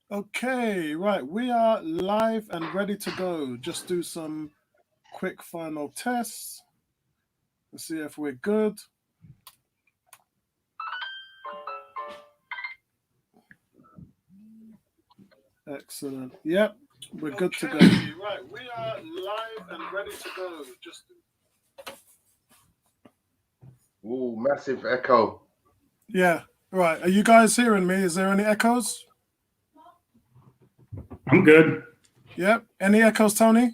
Okay, right. We are live and ready to go. Just do some quick final tests and see if we're good. Excellent. Yep, we're good to go. Right. We are live and ready to go. Just Ooh, massive echo. yeah. Right. Are you guys hearing me? Is there any echoes? I'm good. Yep. Any echoes, Tony?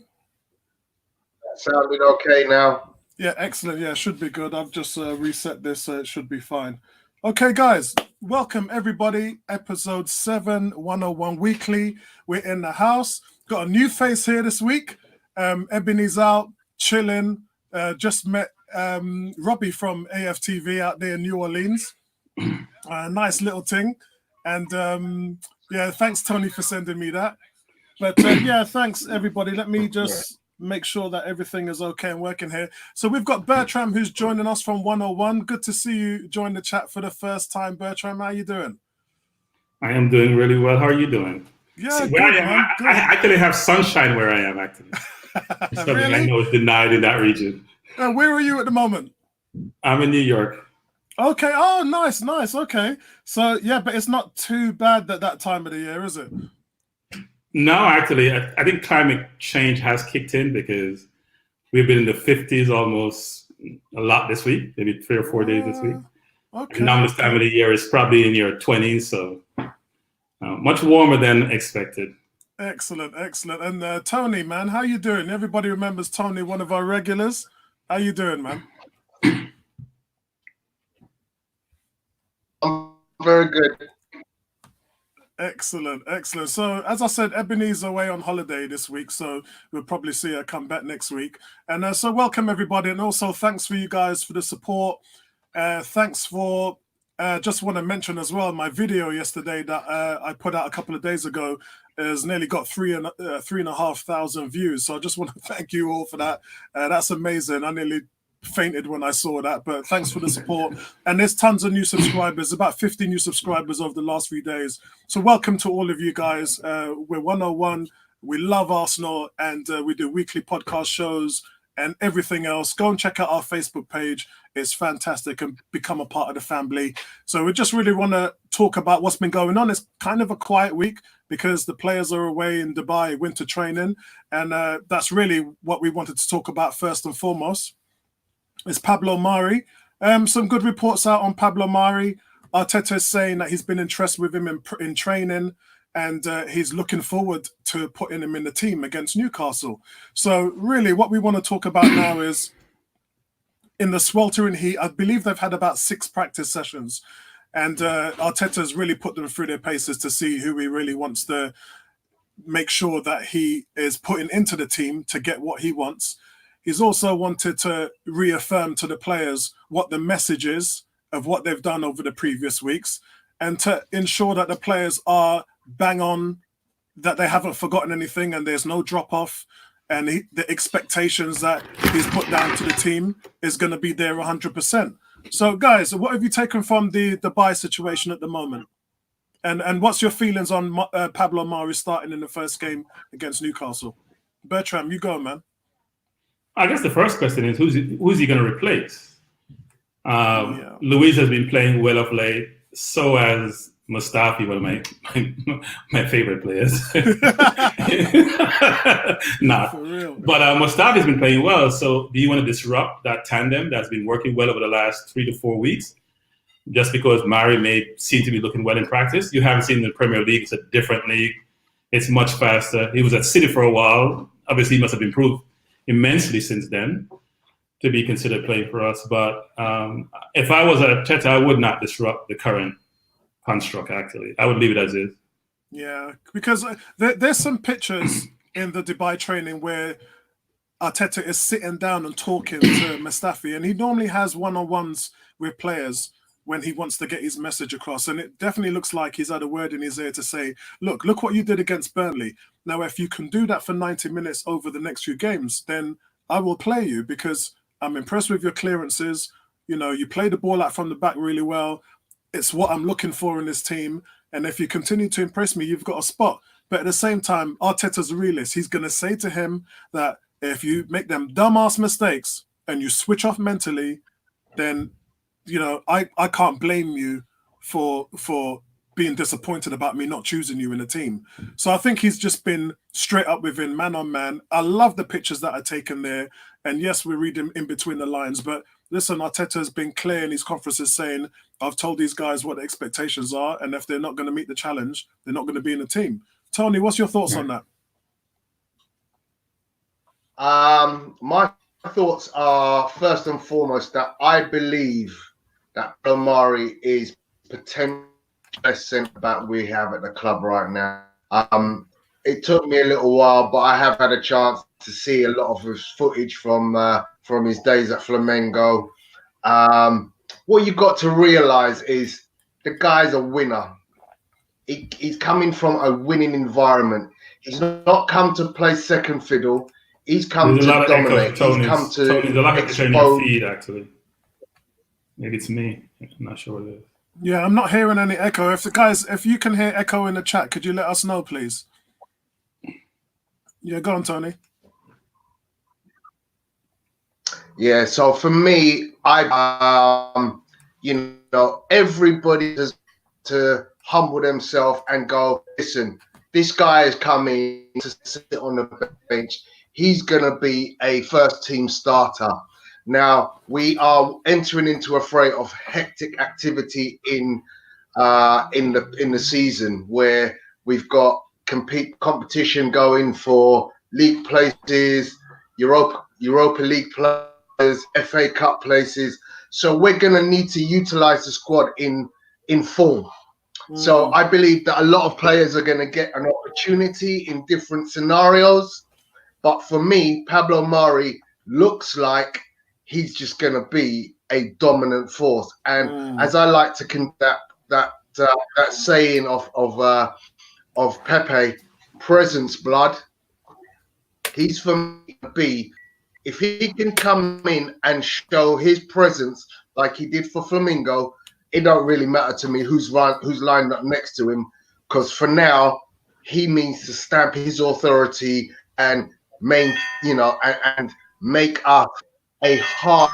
Sounding okay now. Yeah, excellent. Yeah, should be good. I've just reset this, so it should be fine. Okay, guys, welcome everybody. Episode 7, 101 Weekly. We're in the house. Got a new face here this week. Ebony's out, chilling. Just met Robbie from AFTV out there in New Orleans. Nice little thing. And yeah, thanks, Tony, for sending me that. But yeah, thanks, everybody. Let me just make sure that everything is okay and working here. So we've got Bertram who's joining us from 101. Good to see you join the chat for the first time, Bertram. How you doing? I am doing really well. How are you doing? Yeah, See, good, where I am, man. Good. I actually have sunshine where I am, actually. It's something I Really? know is denied in that region. Where are you at the moment? I'm in New York. Okay. Oh, nice. Okay. So yeah, but it's not too bad that time of the year, is it? No, actually, I think climate change has kicked in because we've been in the 50s almost a lot this week, maybe 3 or 4 days this week. Okay. And now this time of the year is probably in your 20s, so much warmer than expected. Excellent. And Tony, man, how you doing? Everybody remembers Tony, one of our regulars. How you doing, man? I'm very good. Excellent. So, as I said, Ebony's away on holiday this week, so we'll probably see her come back next week. And so, welcome everybody, and also thanks for you guys for the support. Thanks for. Just want to mention as well my video yesterday that I put out a couple of days ago has nearly got 3,500 views. So I just want to thank you all for that. That's amazing. I nearly fainted when I saw that, but thanks for the support. And there's tons of new subscribers, about 50 new subscribers over the last few days. So welcome to all of you guys. We're 101. We love Arsenal, and we do weekly podcast shows and everything else. Go and check out our Facebook page. It's fantastic, and become a part of the family. So we just really want to talk about what's been going on. It's kind of a quiet week because the players are away in Dubai winter training, and that's really what we wanted to talk about first and foremost. Is Pablo Mauri. Some good reports out on Pablo Mauri. Arteta is saying that he's been interested with him in training, and he's looking forward to putting him in the team against Newcastle. So really what we want to talk about now is in the sweltering heat. I believe they've had about 6 practice sessions, and Arteta's really put them through their paces to see who he really wants to make sure that he is putting into the team to get what he wants. He's also wanted to reaffirm to the players what the message is of what they've done over the previous weeks, and to ensure that the players are bang on, that they haven't forgotten anything and there's no drop off, and the expectations that he's put down to the team is going to be there 100%. So guys, what have you taken from the Dubai situation at the moment? And what's your feelings on Pablo Mauri starting in the first game against Newcastle? Bertram, you go, man. I guess the first question is who's he going to replace? Luis has been playing well of late. So has Mustafi, one of my favorite players. Not. But Mustafi's been playing well. So do you want to disrupt that tandem that's been working well over the last 3 to 4 weeks? Just because Mauri may seem to be looking well in practice. You haven't seen the Premier League. It's a different league. It's much faster. He was at City for a while. Obviously, he must have improved immensely since then to be considered playing for us. But if I was at Arteta, I would not disrupt the current construct, actually. I would leave it as is. Yeah, because there's some pictures in the Dubai training where Arteta is sitting down and talking to Mustafi, and he normally has one-on-ones with players when he wants to get his message across. And it definitely looks like he's had a word in his ear to say, look what you did against Burnley. Now, if you can do that for 90 minutes over the next few games, then I will play you because I'm impressed with your clearances. You know, you play the ball out from the back really well. It's what I'm looking for in this team. And if you continue to impress me, you've got a spot. But at the same time, Arteta's a realist. He's going to say to him that if you make them dumbass mistakes and you switch off mentally, then, you know, I can't blame you for being disappointed about me not choosing you in the team. So I think he's just been straight up with him, man on man. I love the pictures that are taken there. And yes, we're reading in between the lines, but listen, Arteta has been clear in his conferences saying, I've told these guys what the expectations are, and if they're not going to meet the challenge, they're not going to be in the team. Tony, what's your thoughts on that? My thoughts are, first and foremost, that I believe that Mauri is potentially the best centre back we have at the club right now. It took me a little while, but I have had a chance to see a lot of his footage from his days at Flamengo. What you've got to realise is the guy's a winner. He's coming from a winning environment. He's not come to play second fiddle. He's come to dominate. He's come to Tony's a lot of echo in your feed, actually. Maybe it's me. I'm not sure what it is. Yeah, I'm not hearing any echo. If you can hear echo in the chat, could you let us know, please? Yeah, go on, Tony. Yeah, so for me, everybody has to humble themselves and go, listen, this guy is coming to sit on the bench. He's going to be a first team starter. Now, we are entering into a fray of hectic activity in the season, where we've got competition going for league places, Europa League players, FA Cup places. So we're going to need to utilize the squad in form. So I believe that a lot of players are going to get an opportunity in different scenarios. But for me, Pablo Mauri looks like he's just going to be a dominant force. And as I like to conduct that saying of Pepe, presence blood, he's for me to be. If he can come in and show his presence like he did for Flamengo, it don't really matter to me who's lined up next to him, because for now he means to stamp his authority and make us a hard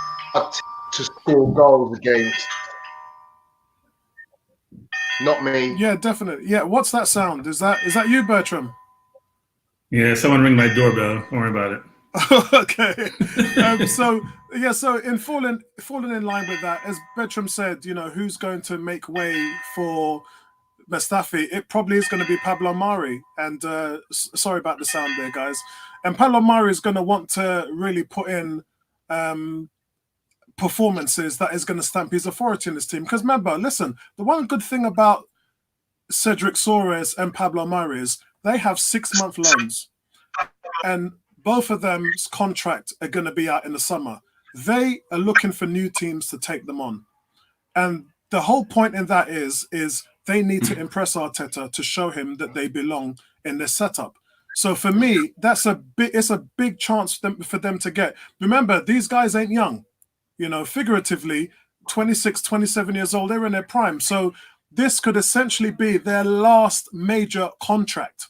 to score goals against. Not me. Yeah, definitely. Yeah, what's that sound? Is that you, Bertram? Yeah, someone ring my doorbell. Don't worry about it. Okay. So in falling in line with that, as Bertram said, you know, who's going to make way for Mustafi? It probably is going to be Pablo Mauri. And sorry about the sound there, guys. And Pablo Mauri is going to want to really put in performances that is going to stamp his authority in this team. Because remember, listen, the one good thing about Cedric Soares and Pablo Mauri is they have 6-month loans. And both of them's contract are going to be out in the summer. They are looking for new teams to take them on. And the whole point in that is they need to impress Arteta to show him that they belong in this setup. So for me, it's a big chance for them to get. Remember, these guys ain't young. You know, figuratively, 26, 27 years old, they're in their prime. So this could essentially be their last major contract.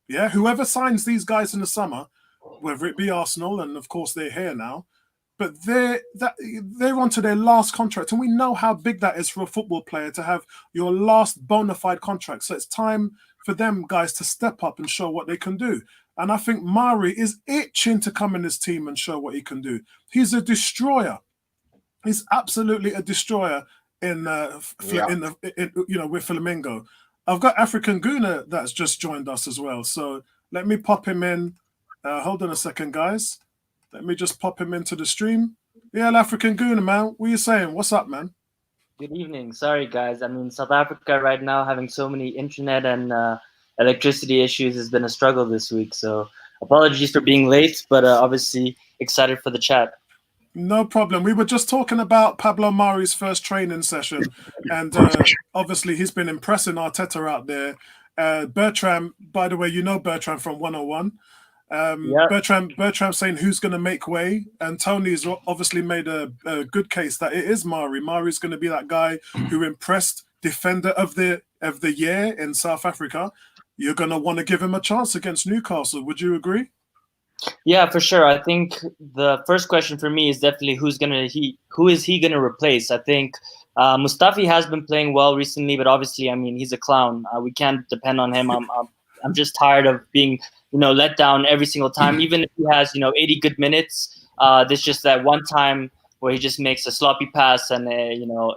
Yeah, whoever signs these guys in the summer, whether it be Arsenal, and of course they're here now, but they're onto their last contract, and we know how big that is for a football player to have your last bona fide contract. So it's time for them guys to step up and show what they can do. And I think Mauri is itching to come in this team and show what he can do. He's a destroyer. He's absolutely a destroyer with Flamengo. I've got African Guna that's just joined us as well. So let me pop him in. Hold on a second, guys. Let me just pop him into the stream. Yeah, African Guna, man. What are you saying? What's up, man? Good evening. Sorry, guys. I mean, South Africa right now having so many internet and electricity issues has been a struggle this week. So apologies for being late, but obviously excited for the chat. No problem. We were just talking about Pablo Mauri's first training session, and obviously he's been impressing Arteta out there. Bertram, by the way, you know Bertram from 101. Yep. Bertram saying who's going to make way, and Tony's obviously made a good case that it is Mauri. Mauri's going to be that guy who impressed defender of the year in South Africa, you're going to want to give him a chance against Newcastle. Would you agree? Yeah, for sure. I think the first question for me is definitely who is he gonna replace? I think Mustafi has been playing well recently, but obviously, I mean, he's a clown. We can't depend on him. I'm just tired of being let down every single time. Even if he has 80 good minutes, there's just that one time where he just makes a sloppy pass, and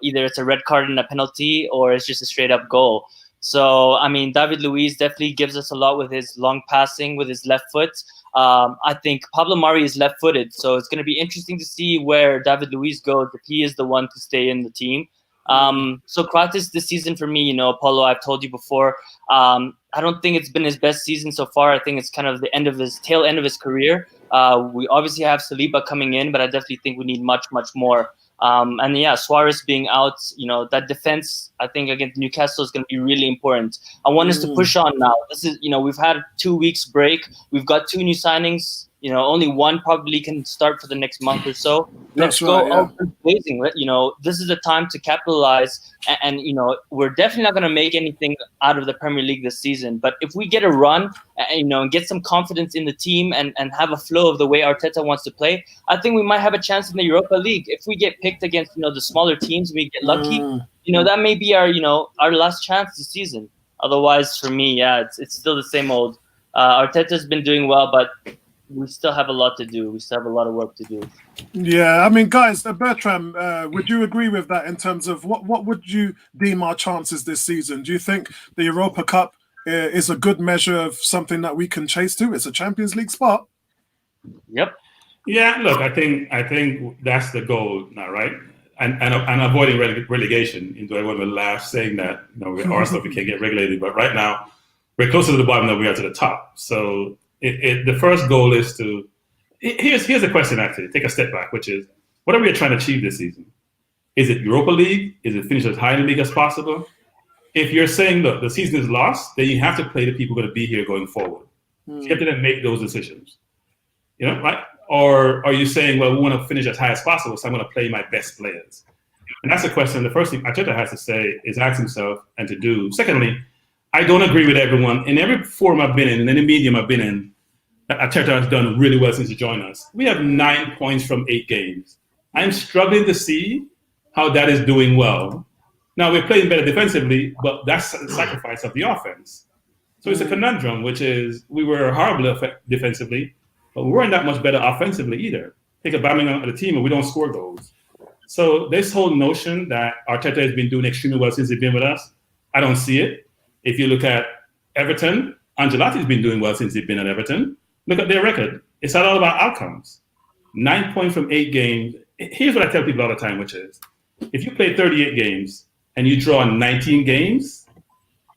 either it's a red card and a penalty, or it's just a straight up goal. So I mean, David Luiz definitely gives us a lot with his long passing, with his left foot. I think Pablo Mauri is left-footed, so it's going to be interesting to see where David Luiz goes if he is the one to stay in the team. So Kratis this season for me, Apollo, I've told you before, I don't think it's been his best season so far. I think it's kind of the tail end of his career. We obviously have Saliba coming in, but I definitely think we need much, much more. And yeah, Suarez being out, that defense, I think against Newcastle is going to be really important. I want us to push on now. This is, we've had 2 weeks break. We've got 2 new signings. Only one probably can start for the next month or so. Let's go blazing. This is the time to capitalize. And we're definitely not going to make anything out of the Premier League this season. But if we get a run, and get some confidence in the team and have a flow of the way Arteta wants to play, I think we might have a chance in the Europa League. If we get picked against, the smaller teams, we get lucky, that may be our last chance this season. Otherwise, for me, yeah, it's still the same old. Arteta's been doing well, but we still have a lot to do. We still have a lot of work to do. Yeah, I mean, guys, Bertram, would you agree with that in terms of what would you deem our chances this season? Do you think the Europa Cup is a good measure of something that we can chase to? It's a Champions League spot. Yep. Yeah, look, I think that's the goal now, right? And avoiding relegation. Everyone will laugh saying that with Arsenal we can't get regulated, but right now we're closer to the bottom than we are to the top. So the first goal is to here's a question actually. Take a step back, which is what are we trying to achieve this season? Is it Europa League? Is it finish as high in the league as possible? If you're saying, look, the season is lost, then you have to play the people going to be here going forward. So you have to then make those decisions. Right? Or are you saying, well, we want to finish as high as possible, so I'm going to play my best players? And that's the question. The first thing Arteta has to say is ask himself and to do. Secondly, I don't agree with everyone. In every forum I've been in any medium I've been in, Arteta has done really well since he joined us. We have 9 points from 8 games. I'm struggling to see how that is doing well. Now, we're playing better defensively, but that's a sacrifice of the offense. So it's a conundrum, which is we were horrible defensively, but we weren't that much better offensively either. Take a Birmingham on the team and we don't score goals. So this whole notion that Arteta has been doing extremely well since he's been with us, I don't see it. If you look at Everton, Ancelotti's been doing well since he's been at Everton. Look at their record. It's not all about outcomes. 9 points from 8 games. Here's what I tell people all the time, which is if you play 38 games, and you draw 19 games,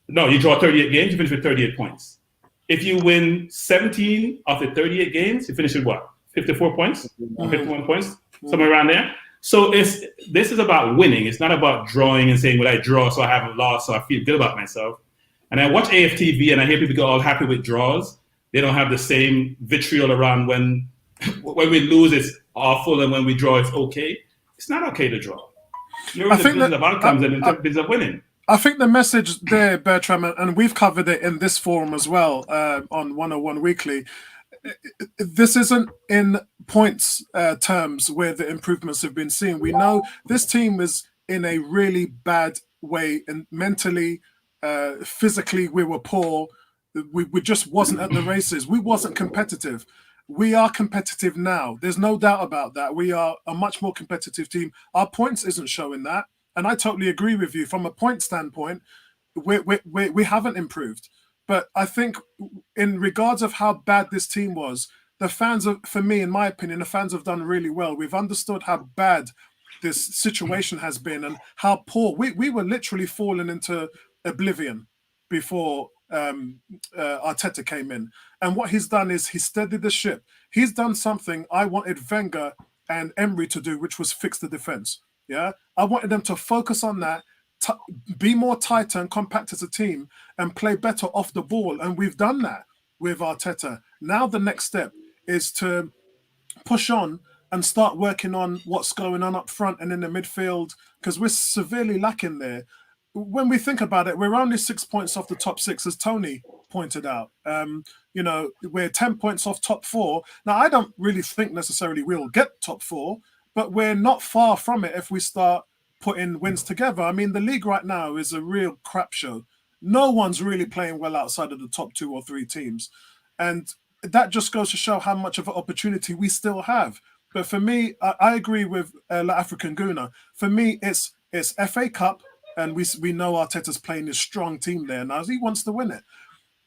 you draw 38 games, you finish with 38 points. If you win 17 of the 38 games, you finish with what? 54 points? 51 points? Somewhere around there. So this is about winning. It's not about drawing and saying, well, I draw, so I haven't lost, so I feel good about myself. And I watch AFTV and I hear people get all happy with draws. They don't have the same vitriol around when we lose, it's awful, and when we draw, it's okay. It's not okay to draw. You're in the business of outcomes and in the business of winning. I think the message there, Bertram, and we've covered it in this forum as well on 101 Weekly, this isn't in points terms where the improvements have been seen. We know this team is in a really bad way, and mentally, physically, we were poor. We just wasn't at the races. We wasn't competitive. We are competitive now. There's no doubt about that. We are a much more competitive team. Our points isn't showing that. And I totally agree with you. From a point standpoint, we haven't improved. But I think in regards of how bad this team was, the fans, for me, in my opinion, the fans have done really well. We've understood how bad this situation has been and how poor. We were literally falling into oblivion before Arteta came in. And what he's done is he steadied the ship. He's done something I wanted Wenger and Emery to do, which was fix the defense. Yeah, I wanted them to focus on that, be more tighter and compact as a team, and play better off the ball. And we've done that with Arteta. Now the next step is to push on and start working on what's going on up front and in the midfield, because we're severely lacking there. when we think about it, we're only 6 points off the top 6, as Tony pointed out. You know, we're 10 points off top 4. Now, I don't really think necessarily we'll get top 4, but we're not far from it if we start putting wins together. I mean, the league right now is a real crap show. No one's really playing well outside of the top 2 or 3 teams. And that just goes to show how much of an opportunity we still have. But for me, I agree with African Guna. For me, it's FA Cup, and we know Arteta's playing his strong team there now. He wants to win it.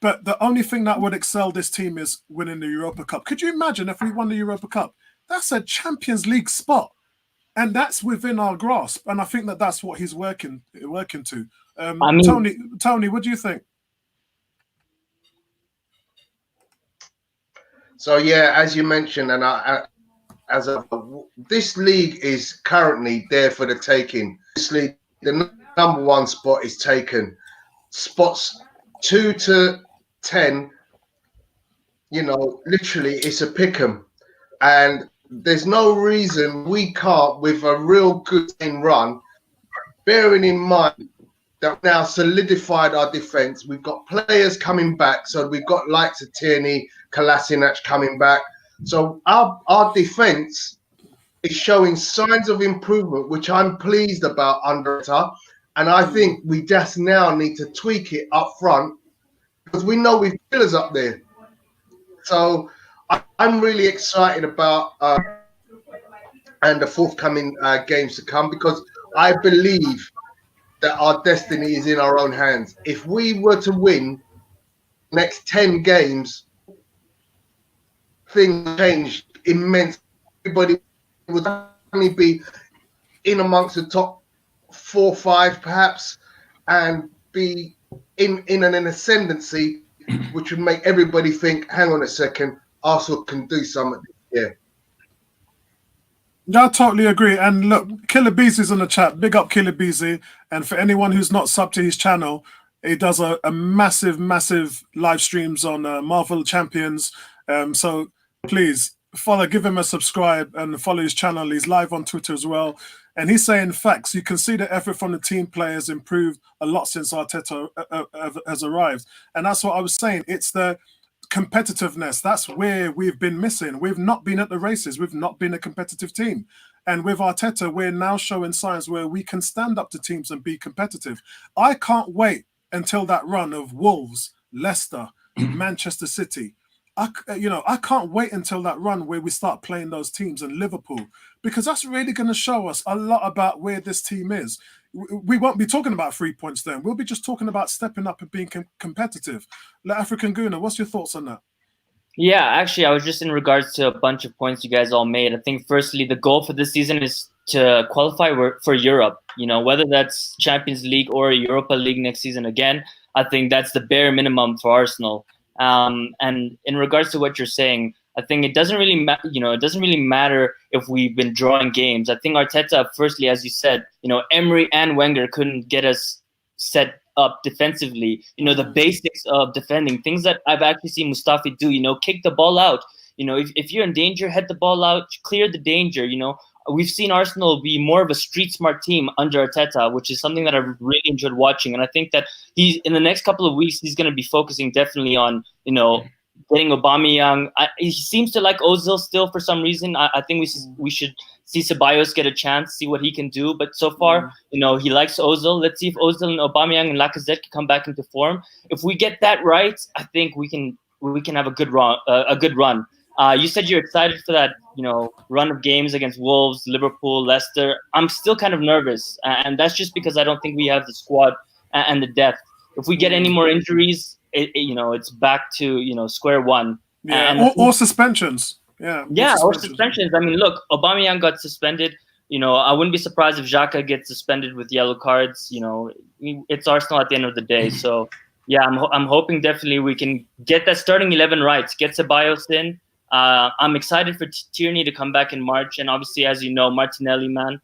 But the only thing that would excel this team is winning the Europa Cup. Could you imagine if we won the Europa Cup? That's a Champions League spot, and that's within our grasp. And I think that's what he's working to. I mean, Tony, what do you think? So yeah, as you mentioned, and this league is currently there for the taking. This league, the number 1 spot is taken. Spots 2 to 10, you know, literally it's a pick 'em, and there's no reason we can't, with a real good run, bearing in mind that we've now solidified our defense. We've got players coming back, so we've got likes of Tierney, Kolasinac coming back. So our defense is showing signs of improvement, which I'm pleased about under Arteta. And I think we just now need to tweak it up front, because we know we've killers up there. So I'm really excited about and the forthcoming games to come, because I believe that our destiny is in our own hands. If we were to win next 10 games, things changed immensely. Everybody would only be in amongst the top 4 or 5 perhaps, and be in an ascendancy, which would make everybody think, hang on a second, Arsenal can do something. Yeah. Yeah, I totally agree. And look, KillerBusy's in the chat. Big up KillerBusy. And for anyone who's not subbed to his channel, he does a massive, massive live streams on Marvel Champions. So please follow, give him a subscribe and follow his channel. He's live on Twitter as well. And he's saying facts. You can see the effort from the team players improved a lot since Arteta has arrived. And that's what I was saying. It's the competitiveness. That's where we've been missing. We've not been at the races. We've not been a competitive team. And with Arteta, we're now showing signs where we can stand up to teams and be competitive. I can't wait until that run of Wolves, Leicester, Manchester City. I can't wait until that run where we start playing those teams in Liverpool, because that's really going to show us a lot about where this team is. We won't be talking about 3 points then. We'll be just talking about stepping up and being competitive. African Guna, what's your thoughts on that? Yeah, actually, I was just in regards to a bunch of points you guys all made. I think, firstly, the goal for this season is to qualify for Europe. You know, whether that's Champions League or Europa League next season again, I think that's the bare minimum for Arsenal. And in regards to what you're saying, I think it doesn't really matter if we've been drawing games. I think Arteta, firstly, as you said, Emery and Wenger couldn't get us set up defensively. The basics of defending, things that I've actually seen Mustafi do. Kick the ball out. If you're in danger, head the ball out, clear the danger. We've seen Arsenal be more of a street smart team under Arteta, which is something that I've really enjoyed watching. And I think that in the next couple of weeks, he's going to be focusing definitely on, getting Aubameyang. He seems to like Ozil still for some reason. I think we should see Ceballos get a chance, see what he can do. But so far, he likes Ozil. Let's see if Ozil and Aubameyang and Lacazette can come back into form. If we get that right, I think we can have a good run. You said you're excited for that, run of games against Wolves, Liverpool, Leicester. I'm still kind of nervous, and that's just because I don't think we have the squad and the depth. If we get any more injuries, it's back to square one. Yeah, or suspensions. Yeah, or suspensions. I mean, look, Aubameyang got suspended. I wouldn't be surprised if Xhaka gets suspended with yellow cards. It's Arsenal at the end of the day. So yeah, I'm hoping definitely we can get that starting 11 right. Get Ceballos in. I'm excited for Tierney to come back in March, and obviously, as you know, Martinelli, man,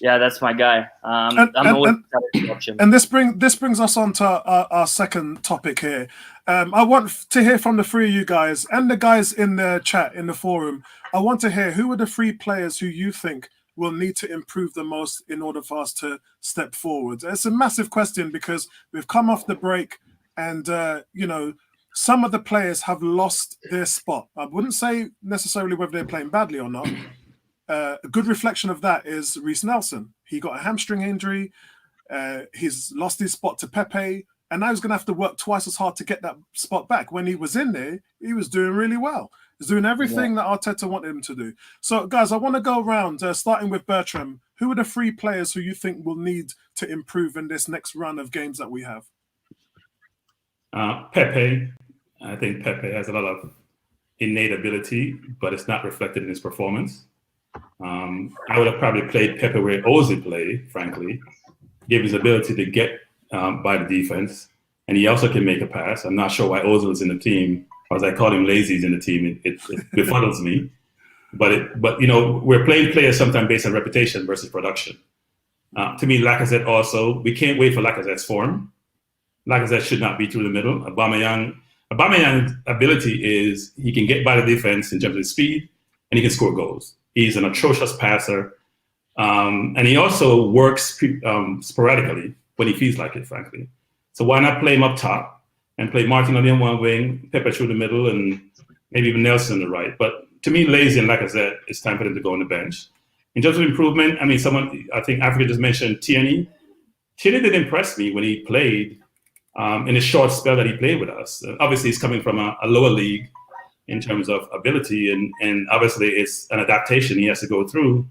yeah, that's my guy. I'm always excited to watch him. And this brings us on to our second topic here. I want to hear from the three of you guys and the guys in the chat in the forum. I want to hear who are the 3 players who you think will need to improve the most in order for us to step forward? It's a massive question because we've come off the break and, some of the players have lost their spot. I wouldn't say necessarily whether they're playing badly or not. A good reflection of that is Reece Nelson. He got a hamstring injury. He's lost his spot to Pepe, and now he's going to have to work twice as hard to get that spot back. When he was in there, he was doing really well. He's doing everything that Arteta wanted him to do. So, guys, I want to go around, starting with Bertram. Who are the 3 players who you think will need to improve in this next run of games that we have? Pepe. I think Pepe has a lot of innate ability, but it's not reflected in his performance. I would have probably played Pepe where Ozil played, frankly. Give his ability to get by the defense, and he also can make a pass. I'm not sure why Ozil is in the team, or as I call him, lazy's in the team. It befuddles me. But we're playing players sometimes based on reputation versus production. To me, Lacazette also, we can't wait for Lacazette's form. Lacazette should not be through the middle. Aubameyang's ability is he can get by the defense in terms of speed, and he can score goals. He's an atrocious passer, and he also works sporadically when he feels like it, frankly. So why not play him up top and play Martinelli on one wing, Pepe through the middle, and maybe even Nelson on the right. But to me, Lazy and Lacazette, it's time for them to go on the bench. In terms of improvement, I think Africa just mentioned Tierney. Tierney did impress me when he played in a short spell that he played with us. Obviously, he's coming from a lower league in terms of ability, and obviously it's an adaptation he has to go through.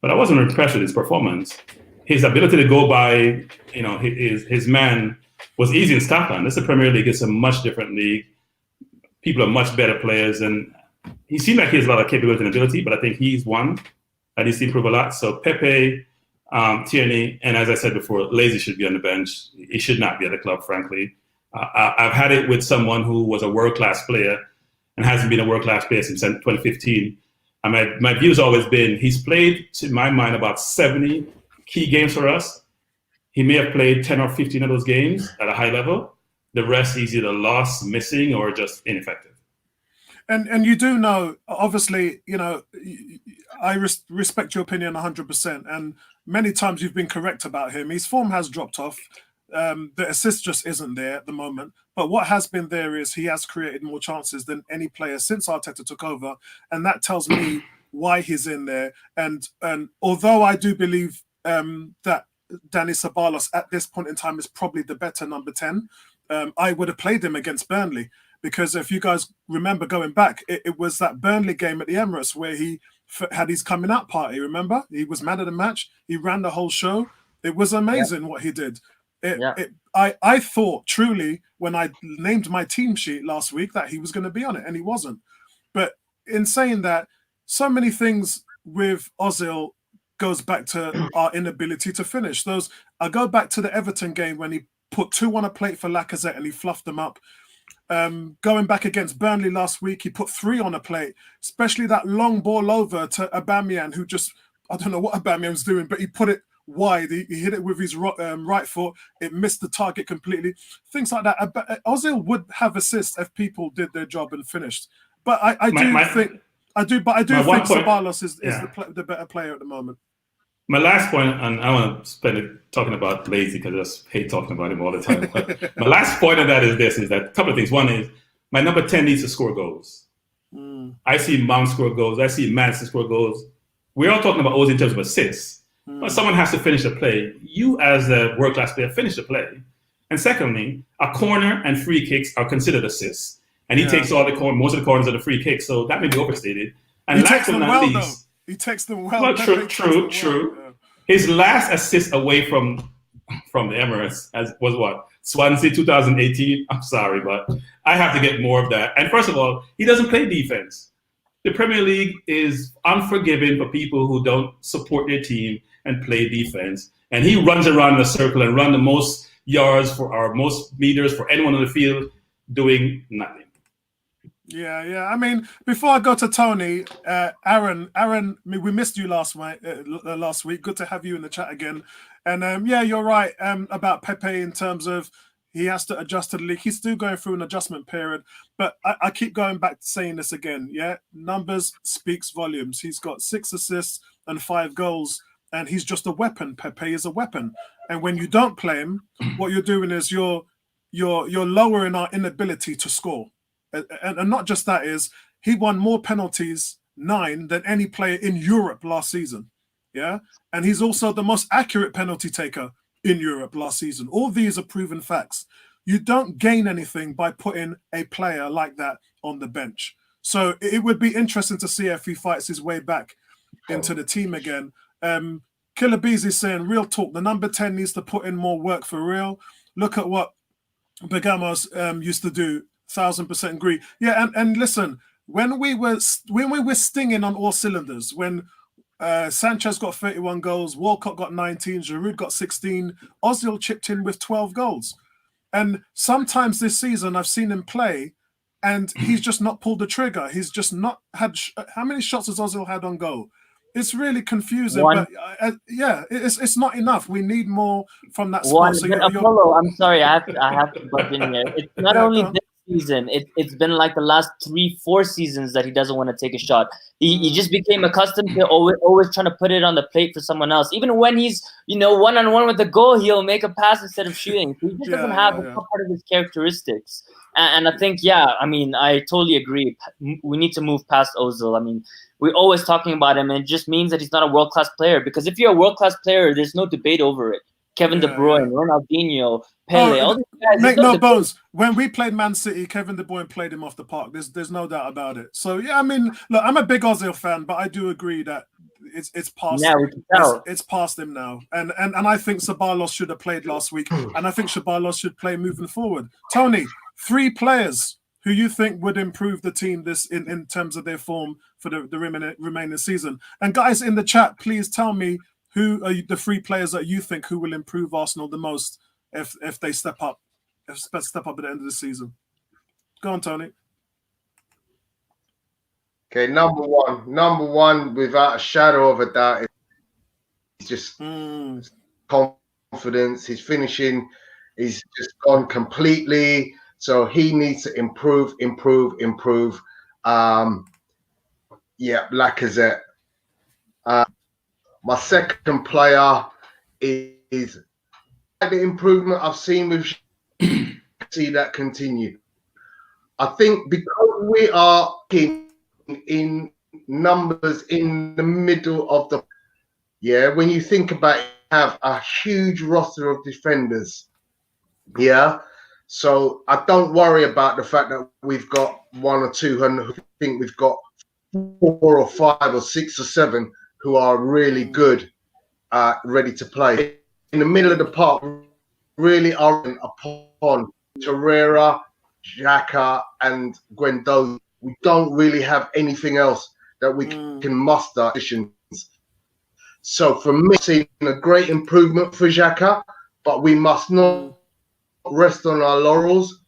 But I wasn't impressed with his performance. His ability to go by, his man was easy in Scotland. This is the Premier League. It's a much different league. People are much better players, and he seemed like he has a lot of capability and ability, but I think he's one that needs to improve a lot. So Pepe, Tierney, and as I said before, Lazy should be on the bench. He should not be at the club, frankly. I've had it with someone who was a world-class player and hasn't been a world-class player since 2015. And my view has always been he's played, to my mind, about 70 key games for us. He may have played 10 or 15 of those games at a high level. The rest is either lost, missing, or just ineffective. And you do know, obviously, I respect your opinion 100%. And many times you've been correct about him. His form has dropped off. The assist just isn't there at the moment. But what has been there is he has created more chances than any player since Arteta took over. And that tells me why he's in there. And although I do believe that Dani Ceballos at this point in time is probably the better number 10, I would have played him against Burnley. Because if you guys remember going back, it was that Burnley game at the Emirates where he had his coming out party, remember? He was man of the match. He ran the whole show. It was amazing what he did. I thought truly when I named my team sheet last week that he was going to be on it, and he wasn't. But in saying that, so many things with Ozil goes back to our inability to finish. I go back to the Everton game when he put 2 on a plate for Lacazette and he fluffed them up. Going back against Burnley last week, he put 3 on a plate, especially that long ball over to Aubameyang, who just, I don't know what Aubameyang's doing, but he put it wide. He hit it with his right foot. It missed the target completely. Things like that. Ozil would have assists if people did their job and finished. But I do think Ceballos is the better player at the moment. My last point, and I want to spend it talking about Lazy because I just hate talking about him all the time. But my last point of that is that a couple of things. One is my number 10 needs to score goals. I see Mount score goals. I see Madison score goals. We're all talking about Ozil in terms of assists. But someone has to finish the play. You, as a world-class player, finish the play. And secondly, a corner and free kicks are considered assists. And he takes most of the corners of the free kicks. So that may be overstated. And last but not least, he takes them well. Well, true. Yeah. His last assist away from the Emirates was what? Swansea 2018. I'm sorry, but I have to get more of that. And first of all, he doesn't play defense. The Premier League is unforgiving for people who don't support their team and play defense. And he runs around in a circle and run the most yards or most meters for anyone on the field doing nothing. Yeah. I mean, before I go to Tony, Aaron, we missed you last week. Good to have you in the chat again. And you're right about Pepe in terms of He has to adjust to the league. He's still going through an adjustment period. But I keep going back to saying this again. Yeah, numbers speaks volumes. He's got 6 assists and 5 goals, and he's just a weapon. Pepe is a weapon. And when you don't play him, what you're doing is you're lowering our inability to score. And not just that, is he won more penalties, 9, than any player in Europe last season. Yeah, and he's also the most accurate penalty taker in Europe last season. All these are proven facts. You don't gain anything by putting a player like that on the bench. So it would be interesting to see if he fights his way back into the team again. KillerBusy is saying, real talk, the number 10 needs to put in more work for real. Look at what Begamos used to do. 1000% agree. Yeah, and listen, when we were stinging on all cylinders, when Sanchez got 31 goals, Walcott got 19, Giroud got 16, Ozil chipped in with 12 goals. And sometimes this season I've seen him play and he's just not pulled the trigger. He's just not had... How many shots has Ozil had on goal? It's really confusing. One. But it's not enough. We need more from that One. spot. So Apollo, I'm sorry, I have to butt in here. It's not only this season. It's been like the last 3-4 seasons that he doesn't want to take a shot. He just became accustomed to always trying to put it on the plate for someone else. Even when he's one-on-one with the goal, he'll make a pass instead of shooting. He just doesn't have it's not part of his characteristics. And I think I totally agree. We need to move past Ozil. I mean, we're always talking about him, and it just means that he's not a world-class player. Because if you're a world-class player, there's no debate over it. Kevin De Bruyne, Ronaldinho, Pele, all these guys. Make no bones. When we played Man City, Kevin De Bruyne played him off the park. There's no doubt about it. So yeah, I mean, look, I'm a big Ozil fan, but I do agree that it's past. Yeah, we can tell. It's past him now, and I think Ceballos should have played last week, and I think Ceballos should play moving forward. Tony, 3 players who you think would improve the team this in terms of their form for the remaining season. And guys in the chat, please tell me who are the 3 players that you think who will improve Arsenal the most if they step up at the end of the season. Go on, Tony. Okay, number one, without a shadow of a doubt, is just confidence. His finishing is just gone completely. So he needs to improve. Lacazette. My second player is the improvement I've seen with see that continue. I think because we are in numbers in the middle of the when you think about it, have a huge roster of defenders. So I don't worry about the fact that we've got 1 or 2 and I think we've got 4 or 5 or 6 or 7 who are really good, ready to play. In the middle of the park, really are upon Torreira, Xhaka, and Guendouzi. We don't really have anything else that we can muster. So for me, seeing a great improvement for Xhaka, but we must not rest on our laurels.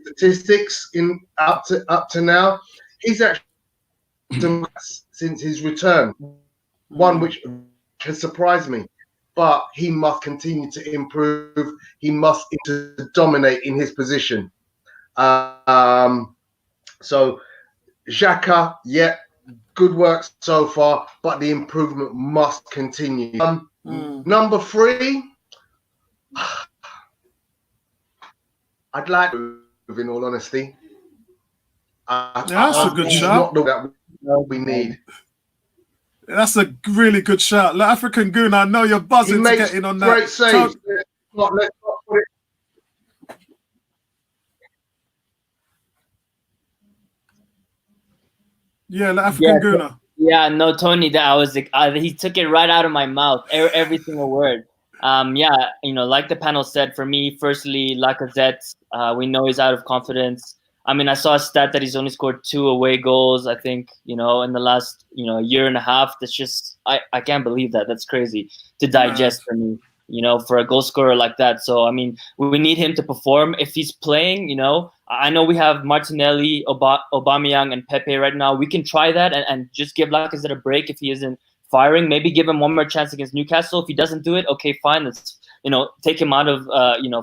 Statistics up to now, he's actually since his return, one which has surprised me. But he must continue to improve. He must dominate in his position. So Xhaka, good work so far, but the improvement must continue. Number 3, I'd like to move, in all honesty. That's a good shout. Not that we need. That's a really good shout. African Goon, I know you're buzzing to get in on that. Great save. Let's not put it. African Gooner. Yeah, no, Tony, he took it right out of my mouth, every single word. Like the panel said, for me, firstly, Lacazette, we know he's out of confidence. I mean, I saw a stat that he's only scored 2 away goals, I think, in the last, year and a half. That's just, I can't believe that. That's crazy to digest for me, for a goal scorer like that. So, I mean, we need him to perform. If he's playing, I know we have Martinelli, Aubameyang, and Pepe right now. We can try that and just give Lacazette a break if he isn't firing. Maybe give him one more chance against Newcastle. If he doesn't do it, okay, fine. take him out of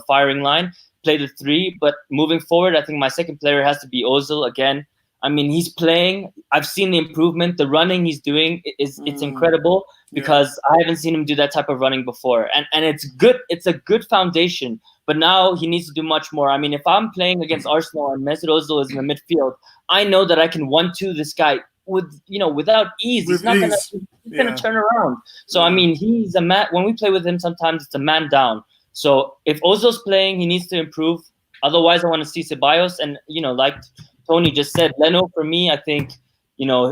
firing line, play the 3. But moving forward, I think my second player has to be Ozil again. I mean, he's playing. I've seen the improvement. The running he's doing it's incredible, because I haven't seen him do that type of running before. And it's good. It's a good foundation. But now he needs to do much more. I mean, if I'm playing against Arsenal and Mesut Ozil is in the midfield, I know that I can 1-2 this guy without ease. He's not gonna turn around. So I mean, he's a man. When we play with him, sometimes it's a man down. So if Ozil's playing, he needs to improve. Otherwise, I want to see Ceballos. And like Tony just said, Leno, for me, I think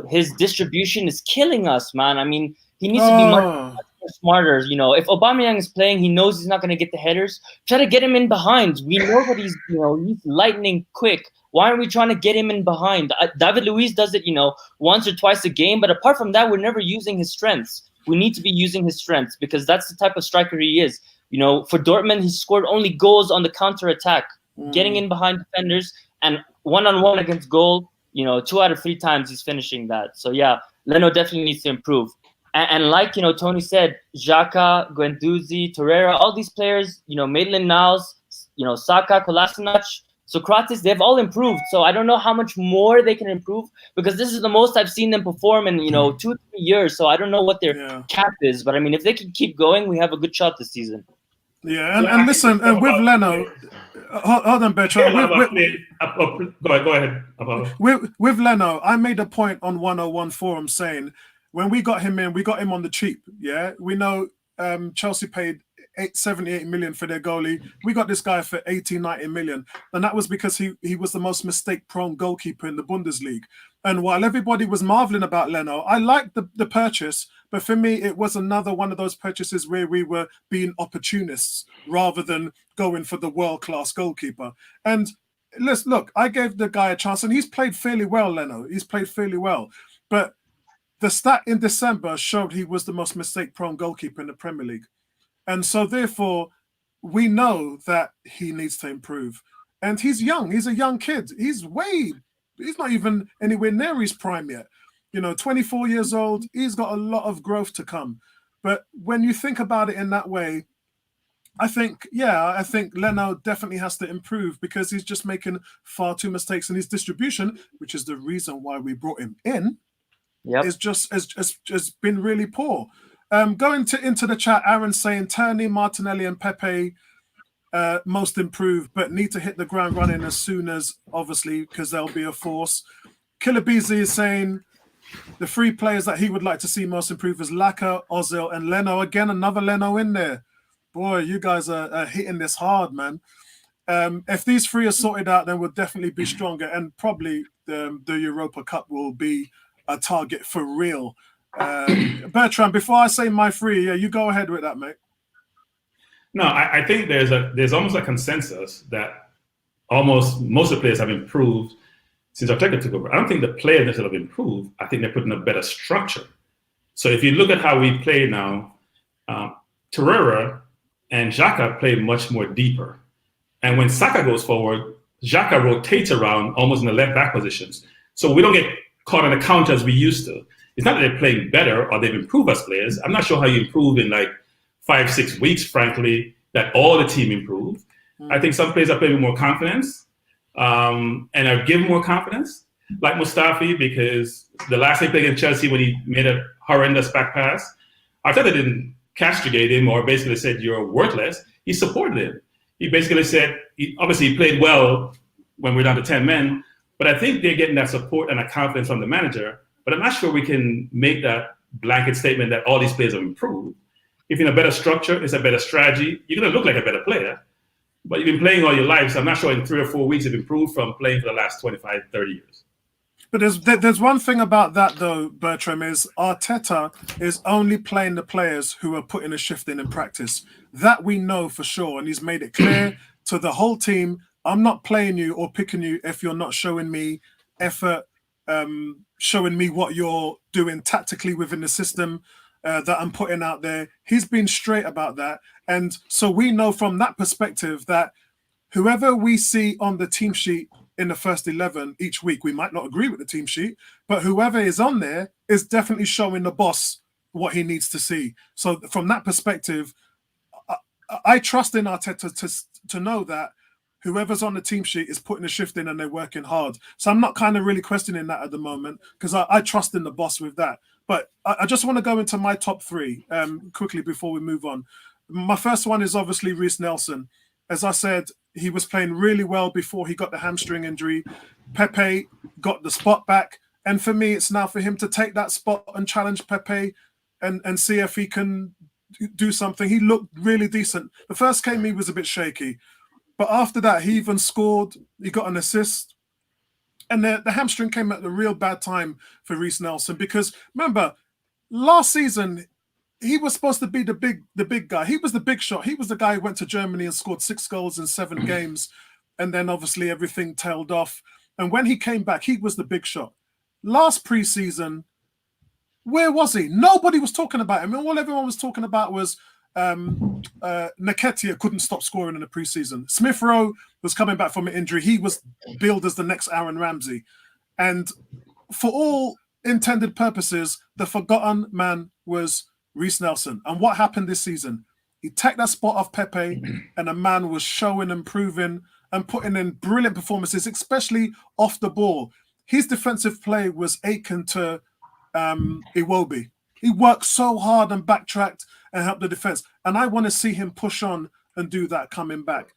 his distribution is killing us, man. I mean, he needs to be much smarter. If Aubameyang is playing, he knows he's not going to get the headers. Try to get him in behind. We know that he's lightning quick. Why aren't we trying to get him in behind? David Luiz does it, once or twice a game. But apart from that, we're never using his strengths. We need to be using his strengths, because that's the type of striker he is. For Dortmund, he scored only goals on the counter attack, getting in behind defenders, and one-on-one against goal. 2 out of 3 times he's finishing that. So yeah, Leno definitely needs to improve. And like Tony said, Xhaka, Guendouzi, Torreira, all these players, Maitland-Niles, Saka, Kolasinac, Socrates, they've all improved. So I don't know how much more they can improve, because this is the most I've seen them perform in 2-3 years. So I don't know what their cap is, but I mean, if they can keep going, we have a good shot this season. Yeah, and listen, with Leno, hold on, Bertrand. Go ahead. With Leno, I made a point on 101 forum saying, when we got him in, we got him on the cheap. Yeah, we know Chelsea paid 78 million for their goalie. We got this guy for 80, 90 million. And that was because he was the most mistake-prone goalkeeper in the Bundesliga. And while everybody was marveling about Leno, I liked the purchase, but for me, it was another one of those purchases where we were being opportunists rather than going for the world-class goalkeeper. And look, I gave the guy a chance, and he's played fairly well, Leno. He's played fairly well. But the stat in December showed he was the most mistake-prone goalkeeper in the Premier League. And so, therefore, we know that he needs to improve. And he's young. He's a young kid. He's not even anywhere near his prime yet. 24 years old. He's got a lot of growth to come. But when you think about it in that way, I think Leno definitely has to improve, because he's just making far too mistakes in his distribution, which is the reason why we brought him in. It's just has been really poor. Going into the chat, Aaron saying Tierney, Martinelli, and Pepe most improved, but need to hit the ground running as soon as, obviously, because they'll be a force. KillerBusy is saying the 3 players that he would like to see most improve is Laka, Ozil, and Leno. Again, another Leno in there. Boy, you guys are hitting this hard, man. If these 3 are sorted out, then we'll definitely be stronger, and probably the Europa Cup will be a target for real. Bertrand, before I say my 3, you go ahead with that, mate. No, I think there's almost a consensus that almost most of the players have improved since Arteta took over. I don't think the players necessarily have improved. I think they're putting a better structure. So if you look at how we play now, Torreira and Xhaka play much more deeper. And when Saka goes forward, Xhaka rotates around almost in the left back positions. So we don't get caught on the counter as we used to. It's not that they're playing better or they've improved as players. I'm not sure how you improve in like 5-6 weeks, frankly, that all the team improved. I think some players are playing with more confidence and are given more confidence, like Mustafi, because the last time he played against Chelsea when he made a horrendous back pass, Arteta didn't castigate him or basically said, you're worthless. He supported him. He basically said, obviously he played well when we're down to 10 men, but I think they're getting that support and that confidence from the manager. But I'm not sure we can make that blanket statement that all these players have improved. If you're in a better structure, it's a better strategy, you're going to look like a better player. But you've been playing all your life, so I'm not sure in 3 or 4 weeks you've improved from playing for the last 25, 30 years. But there's one thing about that, though, Bertram, is Arteta is only playing the players who are putting a shift in practice. That we know for sure, and he's made it clear to the whole team, I'm not playing you or picking you if you're not showing me effort, showing me what you're doing tactically within the system that I'm putting out there. He's been straight about that. And so we know from that perspective that whoever we see on the team sheet in the first 11 each week, we might not agree with the team sheet, but whoever is on there is definitely showing the boss what he needs to see. So from that perspective, I trust in Arteta to know that whoever's on the team sheet is putting a shift in and they're working hard. So I'm not kind of really questioning that at the moment because I trust in the boss with that. But I just want to go into my top three quickly before we move on. My first one is obviously Reiss Nelson. As I said, he was playing really well before he got the hamstring injury. Pepe got the spot back. And for me, it's now for him to take that spot and challenge Pepe and see if he can do something. He looked really decent. The first game, he was a bit shaky. But after that, he even scored. He got an assist. And the hamstring came at a real bad time for Reiss Nelson because, remember, last season, he was supposed to be the big guy. He was the big shot. He was the guy who went to Germany and scored 6 goals in 7 games. And then, obviously, everything tailed off. And when he came back, he was the big shot. Last preseason, where was he? Nobody was talking about him. All everyone was talking about was Nketiah couldn't stop scoring in the preseason. Smith Rowe was coming back from an injury. He was billed as the next Aaron Ramsey. And for all intended purposes, the forgotten man was Reiss Nelson. And what happened this season? He took that spot off Pepe, and the man was showing, improving, and putting in brilliant performances, especially off the ball. His defensive play was akin to Iwobi. He worked so hard and backtracked and helped the defense. And I want to see him push on and do that coming back.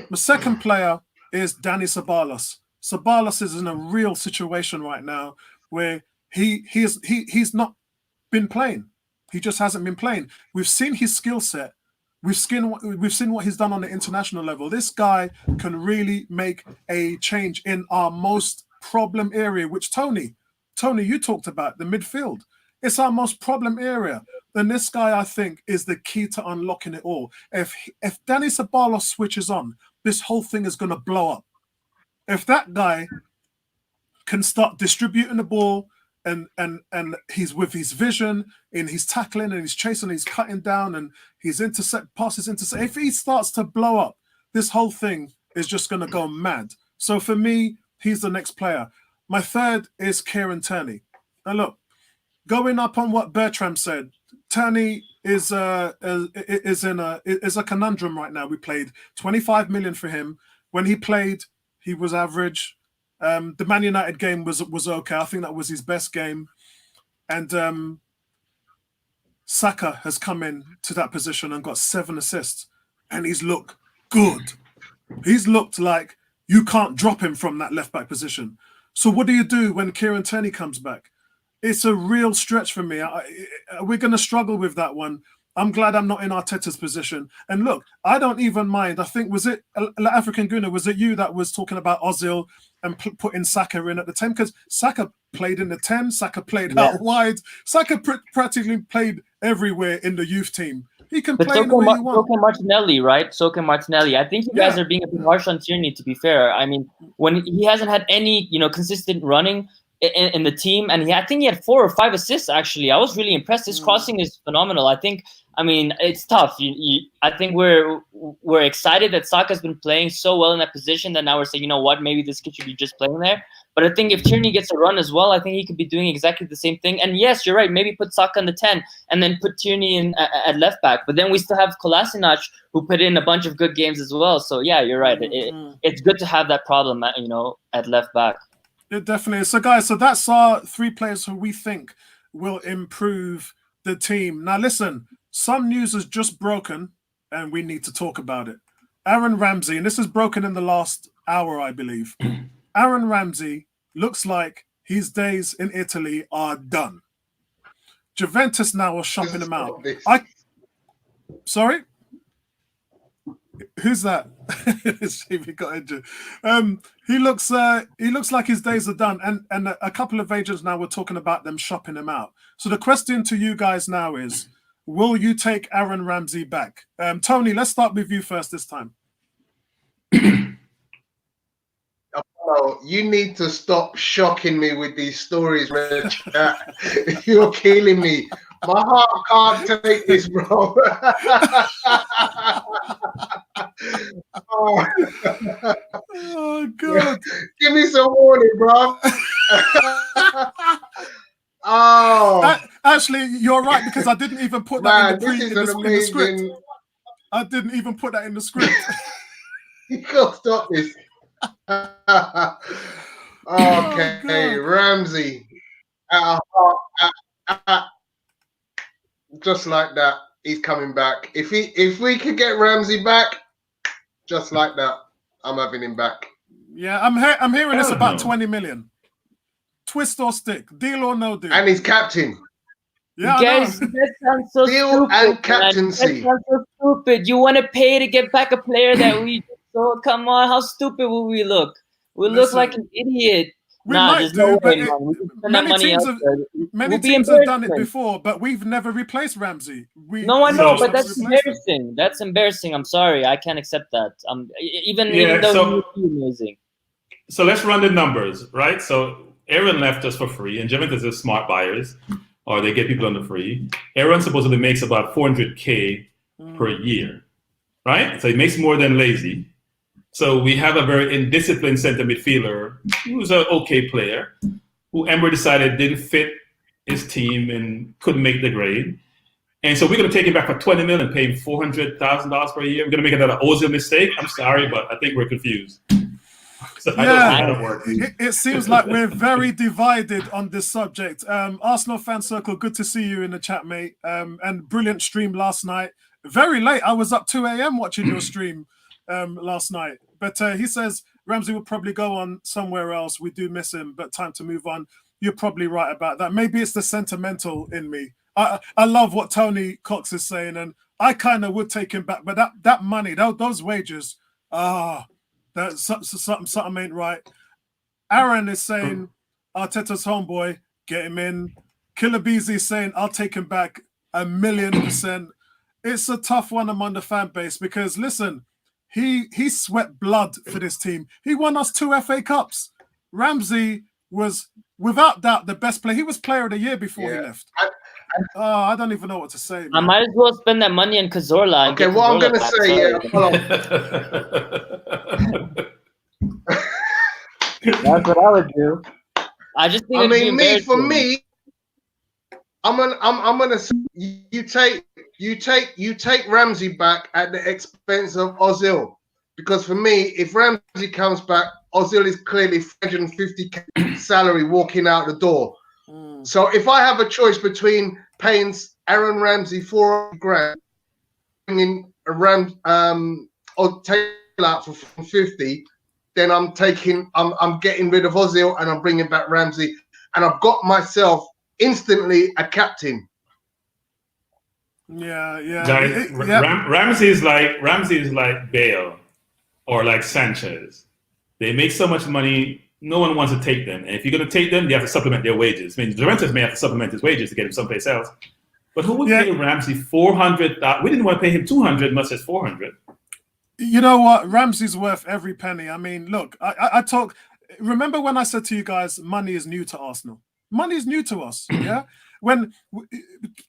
The second player is Dani Ceballos. Ceballos is in a real situation right now where he's not been playing. He just hasn't been playing. We've seen his skill set. We've seen what he's done on the international level. This guy can really make a change in our most problem area, which Tony, you talked about, the midfield. It's our most problem area. And this guy, I think, is the key to unlocking it all. If Dani Ceballos switches on, this whole thing is going to blow up. If that guy can start distributing the ball and he's with his vision and he's tackling and he's chasing, he's cutting down and he's passes intercept. If he starts to blow up, this whole thing is just going to go mad. So for me, he's the next player. My third is Kieran Tierney. Now look, going up on what Bertram said, Tierney is a conundrum right now. We played 25 million for him. When he played, he was average. The Man United game was okay. I think that was his best game. And Saka has come in to that position and got 7 assists. And he's looked good. He's looked like you can't drop him from that left-back position. So what do you do when Kieran Tierney comes back? It's a real stretch for me. We're going to struggle with that one. I'm glad I'm not in Arteta's position. And look, I don't even mind. I think, was it African Guna? Was it you that was talking about Ozil and putting Saka in at the 10? Because Saka played in the 10. Saka played out wide. Saka practically played everywhere in the youth team. He can play in the way you want. So can Martinelli, right? So can Martinelli. I think you guys are being a bit harsh on Tierney, to be fair. I mean, when he hasn't had any, consistent running in the team, and I think he had 4 or 5 assists, actually. I was really impressed. His crossing is phenomenal. It's tough. I think we're excited that Saka's been playing so well in that position that now we're saying, you know what, maybe this kid should be just playing there. But I think if Tierney gets a run as well, I think he could be doing exactly the same thing. And yes, you're right. Maybe put Saka in the 10 and then put Tierney in at left back. But then we still have Kolasinac, who put in a bunch of good games as well. So yeah, you're right. It's good to have that problem, at left back. It definitely is. So guys, that's our 3 players who we think will improve the team. Now listen, some news has just broken and we need to talk about it. Aaron Ramsey, and this is broken in the last hour, I believe. Aaron Ramsey looks like his days in Italy are done. Juventus now are shopping him out. Sorry? Who's that? He got injured. He looks like his days are done, and a couple of agents now were talking about them shopping him out. So the question to you guys now is, will you take Aaron Ramsey back? Tony, let's start with you first this time. Oh, you need to stop shocking me with these stories, Reg. You're killing me. My heart can't take this, bro. Oh, God. Give me some warning, bro. Actually, you're right, because I didn't even put that in the script. I didn't even put that in the script. You can't stop this. Okay, Ramsey. Just like that, he's coming back. If we could get Ramsey back, just like that, I'm having him back. Yeah, I'm hearing it's about 20 million. Twist or stick, deal or no deal. And he's captain. Yeah, guys, that sounds so deal stupid. And captaincy. That sounds so stupid. You want to pay to get back a player that we just saw? Come on, how stupid will we look? We look like an idiot. We might do, but many teams have done it before, but we've never replaced Ramsey. No, I know, but that's embarrassing. That's embarrassing. I'm sorry, I can't accept that. Even though he's amazing. So let's run the numbers, right? So Aaron left us for free, and Juventus is smart buyers, or they get people on the free. Aaron supposedly makes about 400K per year, right? So he makes more than Lazy. So we have a very indisciplined center midfielder who's an okay player, who Emery decided didn't fit his team and couldn't make the grade. And so we're going to take him back for 20 million, pay him $400,000 per year. We're going to make another Ozil mistake. I'm sorry, but I think we're confused. So it seems like we're very divided on this subject. Arsenal Fan Circle, good to see you in the chat, mate. And brilliant stream last night. Very late. I was up 2 a.m. watching your stream last night. But he says Ramsey will probably go on somewhere else. We do miss him, but time to move on. You're probably right about that. Maybe it's the sentimental in me. I love what Tony Cox is saying, and I kind of would take him back. But that money, those wages, that something ain't right. Aaron is saying Arteta's homeboy, get him in. KillerBusy is saying I'll take him back 1,000,000%. It's a tough one among the fan base because listen. He sweat blood for this team. He won us 2 FA Cups. Ramsey was, without doubt, the best player. He was player of the year before he left. I don't even know what to say. Man. I might as well spend that money on Cazorla. Okay, what I'm going to say, that's what I would do. I just think for me, I'm gonna say you take Ramsey back at the expense of Ozil, because for me, if Ramsey comes back, Ozil is clearly 350K salary walking out the door. So if I have a choice between paying Aaron Ramsey $400,000, bringing or take out for 50, then I'm getting rid of Ozil and I'm bringing back Ramsey, and I've got myself instantly a captain. Guys, Ramsey is like Bale or like Sanchez. They make so much money, no one wants to take them. And if you're going to take them, you have to supplement their wages. I mean, Juventus may have to supplement his wages to get him someplace else. But who would pay Ramsey $400,000? We didn't want to pay him $200,000, much as $400,000. You know what? Ramsey's worth every penny. I mean, look, I talk. Remember when I said to you guys, money is new to Arsenal. Money is new to us, yeah? When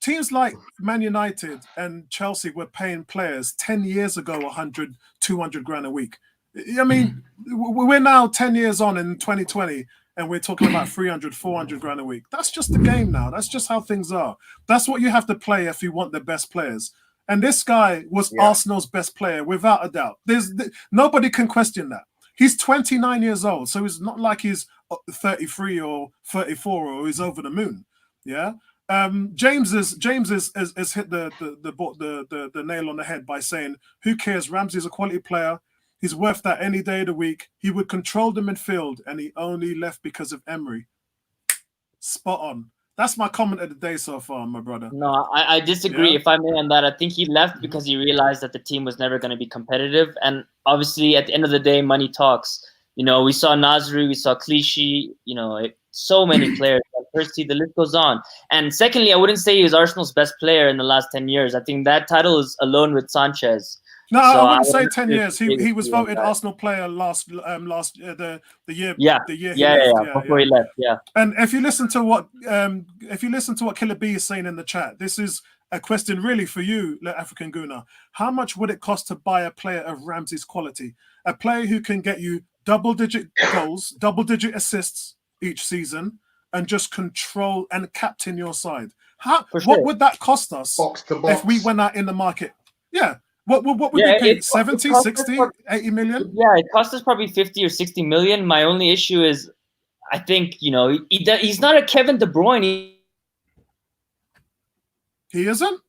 teams like Man United and Chelsea were paying players 10 years ago 100, 200 grand a week. I mean, we're now 10 years on in 2020, and we're talking about 300, 400 grand a week. That's just the game now. That's just how things are. That's what you have to play if you want the best players. And this guy was Arsenal's best player, witithout a doubt. Nobody can question that. He's 29 years old, so it's not like he's 33 or 34 or he's over the moon. Yeah. James has hit the nail on the head by saying, "Who cares? Ramsey's a quality player. He's worth that any day of the week. He would control the midfield, and he only left because of Emery." Spot on. That's my comment of the day so far, my brother. No, I disagree. Yeah. If I may on that, I think he left because he realized that the team was never going to be competitive. And obviously, at the end of the day, money talks. You know, we saw Nasri, we saw Clichy, so many players. Firstly, the list goes on. And secondly, I wouldn't say he was Arsenal's best player in the last 10 years. I think that title is alone with Sanchez. No, I wouldn't say 10 years. He was voted Arsenal player last the year. Before he left. Yeah. And if you listen to what KillerB is saying in the chat, this is a question really for you, African Guna. How much would it cost to buy a player of Ramsey's quality? A player who can get you double-digit goals, double-digit assists each season, and just control and captain your side. What would that cost us box to box, if we went out in the market? Yeah. What would Yeah, they pay? it 70, cost us 60, prob- 80 million? Yeah, it cost us probably 50 or 60 million. My only issue is, I think, he's not a Kevin De Bruyne. He isn't?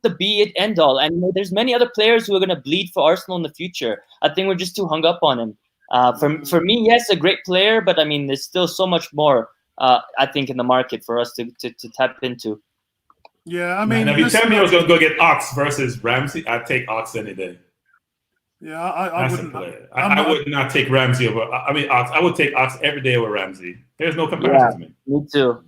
The be it end all. And there's many other players who are going to bleed for Arsenal in the future. I think we're just too hung up on him. For me, yes, a great player, but I mean, there's still so much more. I think in the market for us to tap into. Yeah, I mean, if you tell me I was going to go get Ox versus Ramsey, I'd take Ox any day. Yeah, I wouldn't. I would not take Ramsey over. I mean, Ox. I would take Ox every day over Ramsey. There's no comparison to me. Me too.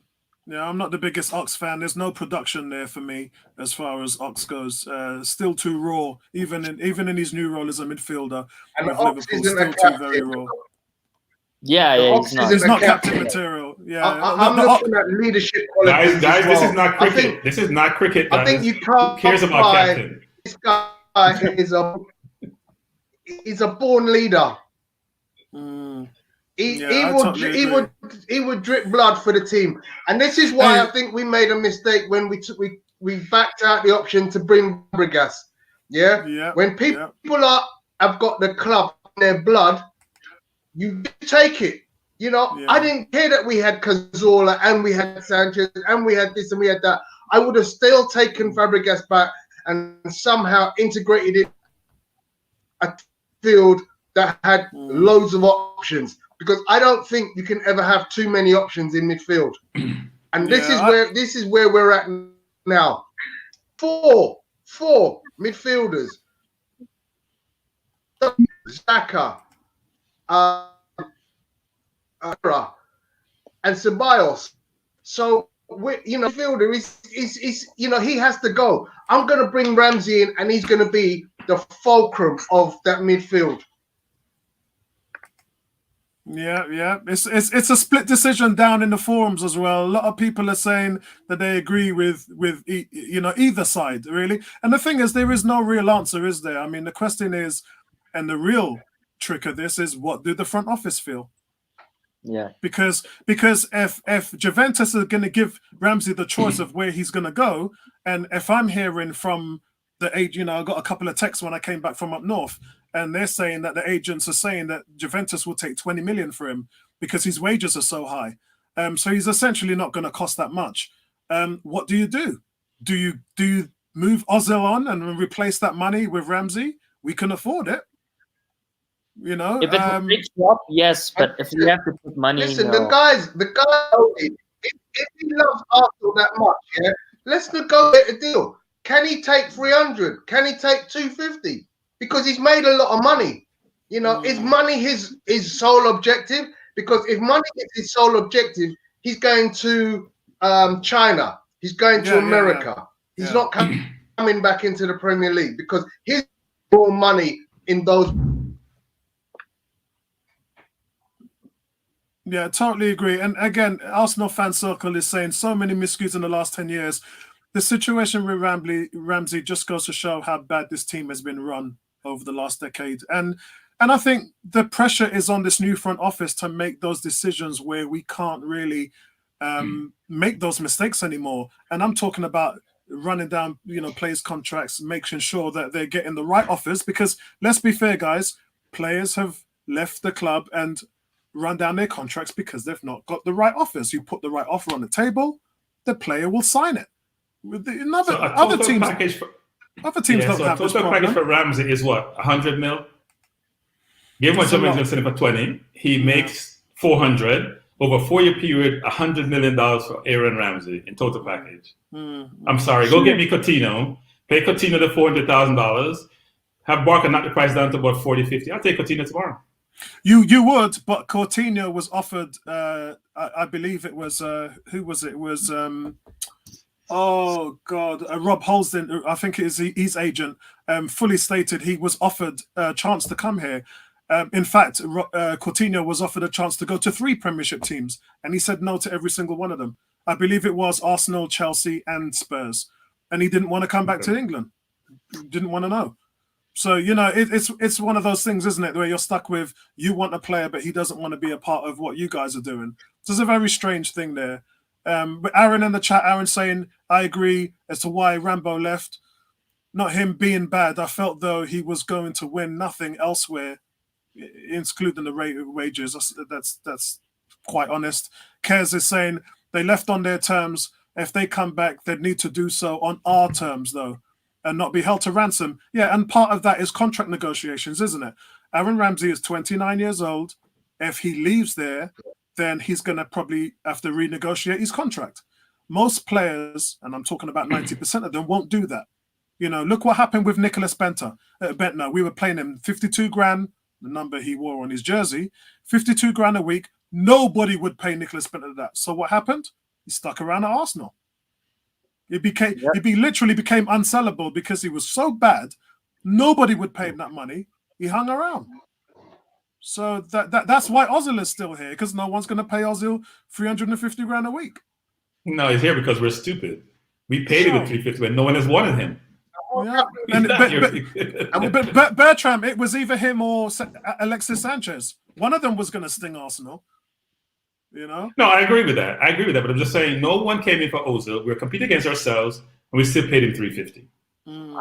Yeah, I'm not the biggest Ox fan. There's no production there for me as far as Ox goes. Still too raw, even in his new role as a midfielder And with Ox Liverpool. isn't Still too very raw. Yeah, Ox he's not. He's not captain captain material. Yeah, I'm looking at leadership qualities. Guys, as well. this is not cricket. This is not cricket. Guys. I think you can't. Who cares about captain? This guy is a born leader. He would drip blood for the team, and this is why I think we made a mistake when we backed out the option to bring Fabregas. Yeah. When people have got the club in their blood, you take it. I didn't care that we had Cazorla and we had Sanchez and we had this and we had that. I would have still taken Fabregas back and somehow integrated it a field that had loads of options, because I don't think you can ever have too many options in midfield. And this is where we're at now. Four midfielders. Xhaka, and Ceballos. So midfielder is he has to go. I'm going to bring Ramsey in, and he's going to be the fulcrum of that midfield. Yeah. It's a split decision down in the forums as well. A lot of people are saying that they agree with either side, really. And the thing is, there is no real answer, is there? I mean, the question is, and the real trick of this is, what do the front office feel? Yeah. Because if Juventus are going to give Ramsey the choice of where he's going to go, and if I'm hearing from the agent, I got a couple of texts when I came back from up north, and they're saying that the agents are saying that Juventus will take 20 million for him because his wages are so high. So he's essentially not going to cost that much. What do you do? Do you move Ozil on and replace that money with Ramsey? We can afford it. If it's a big swap, yes, but if you have to put money, listen, no. the guy, if he loves Arsenal that much, let's negotiate a deal. Can he take 300? Can he take 250? Because he's made a lot of money. Is money his sole objective? Because if money is his sole objective, he's going to China. He's going to America. He's not coming back into the Premier League, because he's more money in those. Yeah, totally agree. And again, Arsenal fan circle is saying so many miscues in the last 10 years. The situation with Ramsey just goes to show how bad this team has been run over the last decade. And I think the pressure is on this new front office to make those decisions where we can't really make those mistakes anymore. And I'm talking about running down, players' contracts, making sure that they're getting the right offers, because let's be fair, guys, players have left the club and run down their contracts because they've not got the right offers. You put the right offer on the table, the player will sign it. Other teams don't have this problem. Total package for Ramsey is what, 100 mil? Give him what Germany's going to send him for 20. He makes 400 over a 4-year period. $100 million for Aaron Ramsey in total package. I'm sorry. Go get me Coutinho. Pay Coutinho the $400,000. Have Barker knock the price down to about 40, 50. I'll take Coutinho tomorrow. You would, but Coutinho was offered. I believe it was who was it? It was oh God, Rob Holsden. I think it is his agent. Fully stated he was offered a chance to come here. In fact, Coutinho was offered a chance to go to 3 Premiership teams, and he said no to every single one of them. I believe it was Arsenal, Chelsea, and Spurs, and he didn't want to come back to England. Didn't want to know. So, it's one of those things, isn't it, where you're stuck with, you want a player, but he doesn't want to be a part of what you guys are doing. So it's a very strange thing there. But Aaron in the chat, Aaron saying, I agree as to why Rambo left. not him being bad. I felt though he was going to win nothing elsewhere, including the rate of wages. That's quite honest. Kez is saying they left on their terms. If they come back, they'd need to do so on our terms, though, and not be held to ransom. Yeah, and part of that is contract negotiations, isn't it? Aaron Ramsey is 29 years old. If he leaves there, then he's going to probably have to renegotiate his contract. Most players, and I'm talking about 90% of them, won't do that. You know, look what happened with Nicholas Bentner. We were paying him 52 grand, the number he wore on his jersey, 52 grand a week. Nobody would pay Nicholas Bentner that. So what happened? He stuck around at Arsenal. He literally became unsellable because he was so bad. Nobody would pay him that money. He hung around. So that's why Ozil is still here, because no one's going to pay Ozil 350 grand a week. No, he's here because we're stupid. We paid him 350 when no one has wanted him. Yeah. But Bertram, it was either him or Alexis Sanchez. One of them was going to sting Arsenal. You know? No, I agree with that. But I'm just saying, no one came in for Ozil. We're competing against ourselves, and we still paid him 350.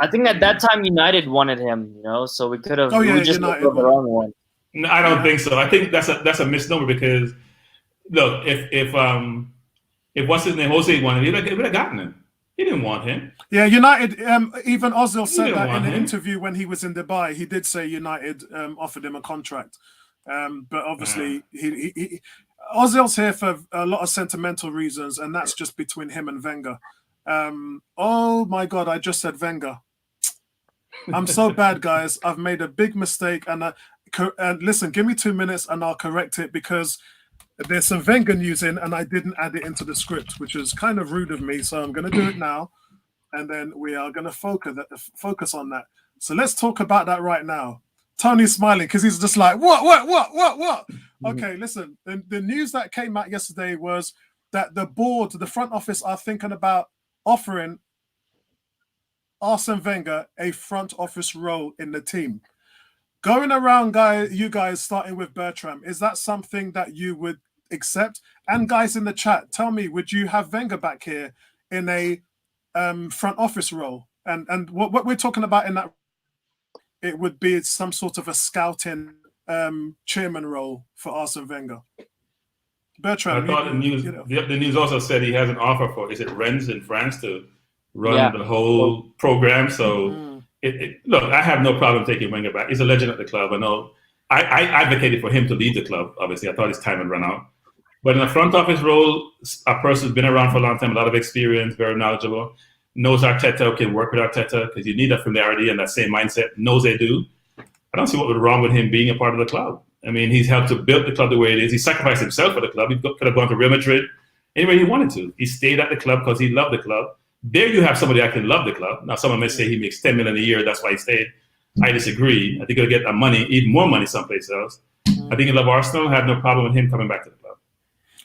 I think at that time United wanted him, you know, so we could have. Oh yeah, we just United the wrong one. No, I don't think so. I think that's a misnomer because, look, if what's his name, Jose wanted, he would have gotten him. He didn't want him. Yeah, United. Even Ozil said that in an interview when he was in Dubai. He did say United offered him a contract, but obviously he Ozil's here for a lot of sentimental reasons, and that's just between him and Wenger. Oh my God, I just said Wenger. I'm so bad, guys. I've made a big mistake, and listen, give me 2 minutes and I'll correct it because there's some Wenger news in, and I didn't add it into the script, which is kind of rude of me. So I'm going to do it now, and then we are going to focus on that. So let's talk about that right now. Tony's smiling because he's just like, what? Okay, listen. The news that came out yesterday was that the front office are thinking about offering Arsene Wenger a front office role in the team. Going around, you guys, starting with Bertram, is that something that you would accept? And guys in the chat, tell me, would you have Wenger back here in a front office role? And what we're talking about in that, it would be some sort of a scouting chairman role for Arsene Wenger. Bertram, I thought the news also said he has an offer for, is it Rennes in France to run the whole program? So look, I have no problem taking Wenger back. He's a legend at the club. I know. I advocated for him to lead the club. Obviously, I thought his time had run out. But in a front office role, a person who's been around for a long time, a lot of experience, very knowledgeable, knows Arteta, can work with Arteta because you need that familiarity and that same mindset. Knows they do. I don't see what was wrong with him being a part of the club. I mean, he's helped to build the club the way it is. He sacrificed himself for the club. He could have gone to Real Madrid anywhere he wanted to. He stayed at the club because he loved the club. There you have somebody that can love the club. Now, someone may say he makes $10 million a year. That's why he stayed. I disagree. I think he'll get that money, even more money someplace else. I think he loves Arsenal. I have no problem with him coming back to the club.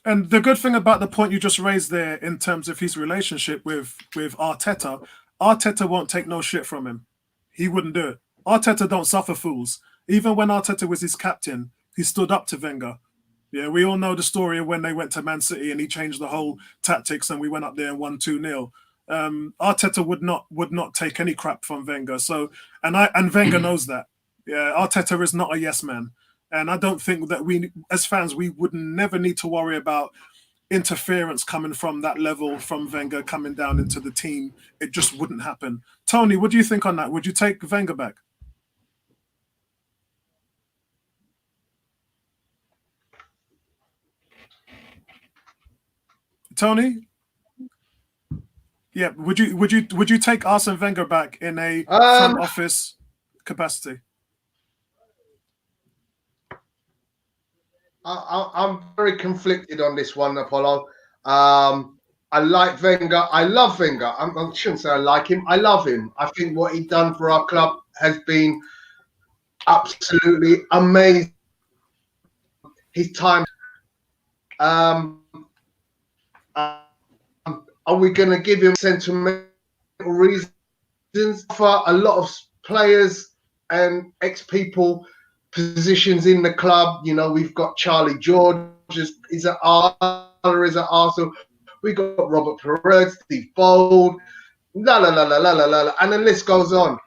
And the good thing about the point you just raised there in terms of his relationship with Arteta, Arteta won't take no shit from him. He wouldn't do it. Arteta don't suffer fools. Even when Arteta was his captain, he stood up to Wenger. Yeah, we all know the story of when they went to Man City and he changed the whole tactics and we went up there and won 2-0. Arteta would not take any crap from Wenger. So and Wenger knows that. Yeah, Arteta is not a yes man. And I don't think that we, as fans, we would never need to worry about interference coming from that level from Wenger coming down into the team. It just wouldn't happen. Tony, what do you think on that? Would you take Wenger back? Tony? Yeah, would you take Arsene Wenger back in a front office capacity? I'm very conflicted on this one, Apollo. I like Wenger. I love Wenger. I shouldn't say I like him. I love him. I think what he's done for our club has been absolutely amazing. His time. Are we going to give him sentimental reasons? For a lot of players and ex-people positions in the club, you know, we've got Charlie George is at Arsenal. We got Robert Perez, Steve Bold. La la la la la la la, and the list goes on.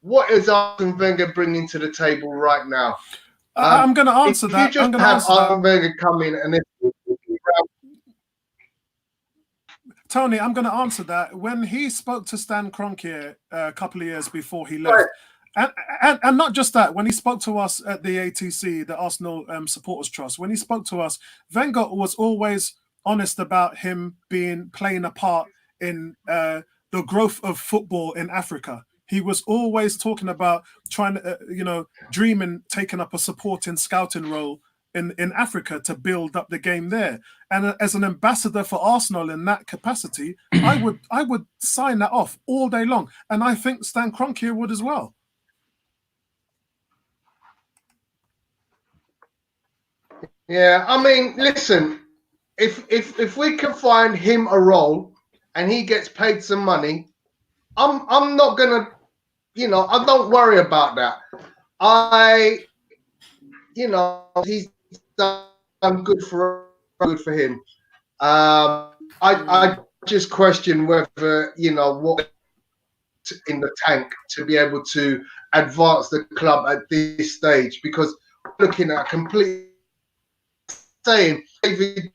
What is Arsene Wenger bringing to the table right now? I'm going to answer that. If you just have Arsene Wenger come in and Tony, I'm going to answer that. When he spoke to Stan Kroenke a couple of years before he left, and not just that, when he spoke to us at the ATC, the Arsenal Supporters Trust, when he spoke to us, Wenger was always honest about him playing a part in the growth of football in Africa. He was always talking about trying to, dreaming, taking up a supporting scouting role in Africa to build up the game there. And as an ambassador for Arsenal in that capacity, I would sign that off all day long. And I think Stan Kroenke would as well. Yeah, I mean, listen, if we can find him a role and he gets paid some money, I'm not gonna, I don't worry about that. He's done good for him. I just question whether what in the tank to be able to advance the club at this stage, because looking at a complete saying David,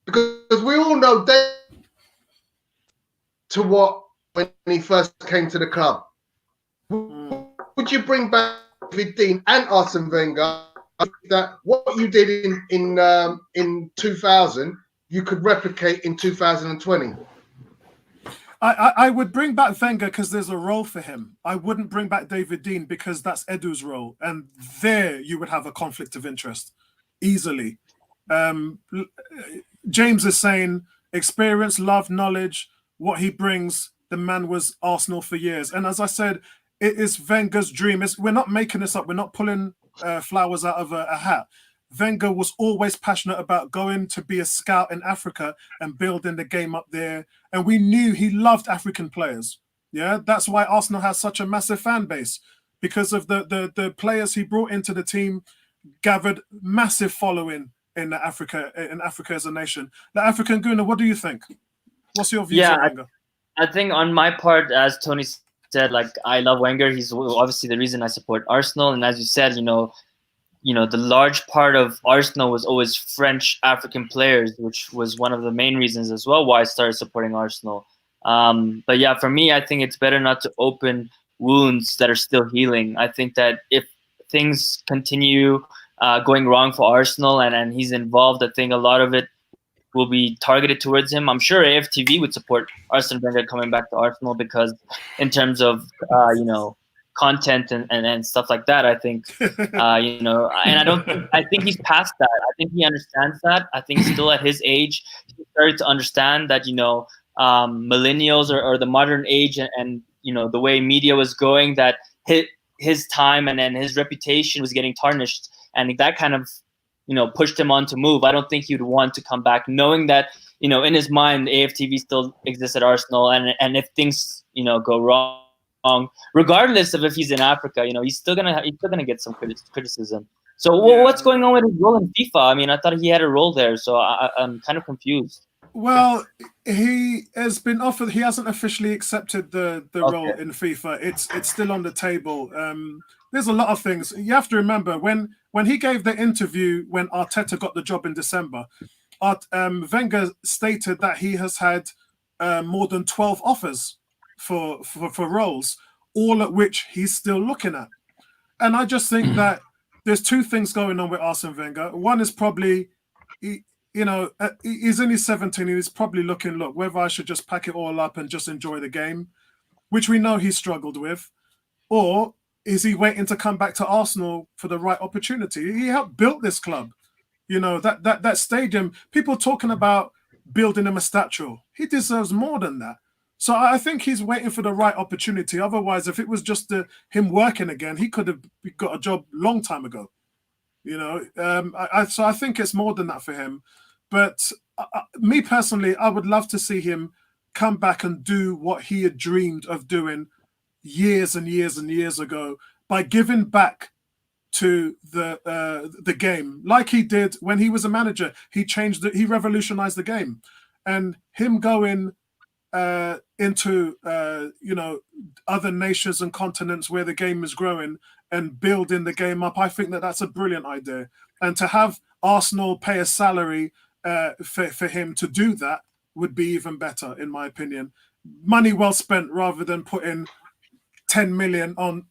because we all know David to what when he first came to the club. Would you bring back David Dean and Arsene Wenger that what you did in 2000 you could replicate in 2020? I would bring back Wenger because there's a role for him. I wouldn't bring back David Dean because that's Edu's role, and there you would have a conflict of interest easily. James is saying experience, love, knowledge, what he brings. The man was Arsenal for years, and as I said, it is Wenger's dream. We're not making this up. We're not pulling flowers out of a hat. Wenger was always passionate about going to be a scout in Africa and building the game up there. And we knew he loved African players. Yeah, that's why Arsenal has such a massive fan base, because of the players he brought into the team, gathered massive following in Africa as a nation. The African Guna, what do you think? What's your views on Wenger? I think on my part, as Tony said, like, I love Wenger. He's obviously the reason I support Arsenal. And as you said, the large part of Arsenal was always French African players, which was one of the main reasons as well why I started supporting Arsenal. But yeah, for me, I think it's better not to open wounds that are still healing. I think that if things continue going wrong for Arsenal and he's involved, I think a lot of it will be targeted towards him. I'm sure AFTV would support Arsene Wenger coming back to Arsenal, because in terms of, content and stuff like that, I think, and I think he's past that. I think he understands that. I think still at his age, he started to understand that, millennials or the modern age and the way media was going, that his time and his reputation was getting tarnished. And that kind of, pushed him on to move. I don't think he'd want to come back, knowing that, in his mind, AFTV still exists at Arsenal. And if things, go wrong, regardless of if he's in Africa, he's still gonna get some criticism. So what's going on with his role in FIFA? I mean, I thought he had a role there, so I'm kind of confused. Well, he has been offered. He hasn't officially accepted the role in FIFA. It's still on the table. There's a lot of things you have to remember. When he gave the interview when Arteta got the job in December, Wenger stated that he has had more than 12 offers for roles, all at which he's still looking at. And I just think that there's two things going on with Arsene Wenger. One is probably, he's in his 17, and he's probably looking, whether I should just pack it all up and just enjoy the game, which we know he struggled with, or is he waiting to come back to Arsenal for the right opportunity? He helped build this club. That stadium, people talking about building him a statue. He deserves more than that. So I think he's waiting for the right opportunity. Otherwise, if it was just him working again, he could have got a job long time ago. So I think it's more than that for him. But me personally, I would love to see him come back and do what he had dreamed of doing years and years and years ago, by giving back to the game, like he did when he was a manager. He revolutionized the game, and him going into other nations and continents where the game is growing and building the game up, I think that that's a brilliant idea. And to have Arsenal pay a salary for him to do that would be even better, in my opinion. Money well spent rather than putting 10 million on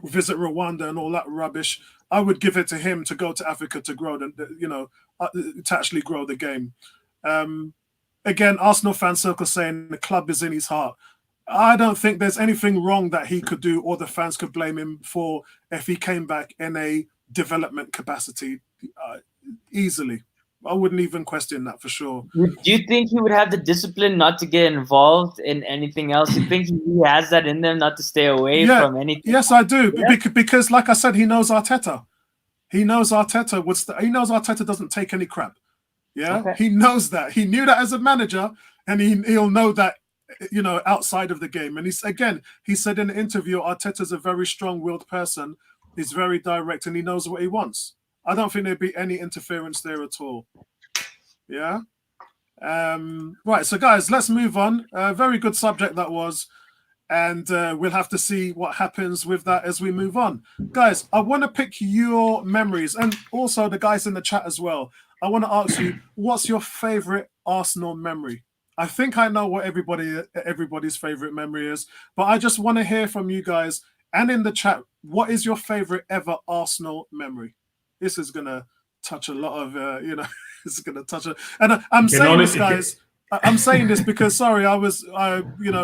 visit Rwanda and all that rubbish. I would give it to him to go to Africa to grow, to actually grow the game. Again, Arsenal fan circle saying the club is in his heart. I don't think there's anything wrong that he could do or the fans could blame him for if he came back in a development capacity easily. I wouldn't even question that for sure. Do you think he would have the discipline not to get involved in anything else? You think he has that in them not to stay away from anything? Yes, I do. Yeah. Because, like I said, he knows Arteta. He knows Arteta doesn't take any crap. Yeah, okay. He knows that. He knew that as a manager, and he'll know that, outside of the game. And he said in the interview, Arteta's a very strong-willed person. He's very direct, and he knows what he wants. I don't think there'd be any interference there at all. Yeah. Right. So, guys, let's move on. Very good subject that was. And we'll have to see what happens with that as we move on. Guys, I want to pick your memories, and also the guys in the chat as well. I want to ask you, what's your favorite Arsenal memory? I think I know what everybody's favorite memory is, but I just want to hear from you guys and in the chat, what is your favorite ever Arsenal memory? This is going to touch a lot of, it's going to touch it. And I'm saying this, guys. I'm saying this because, sorry,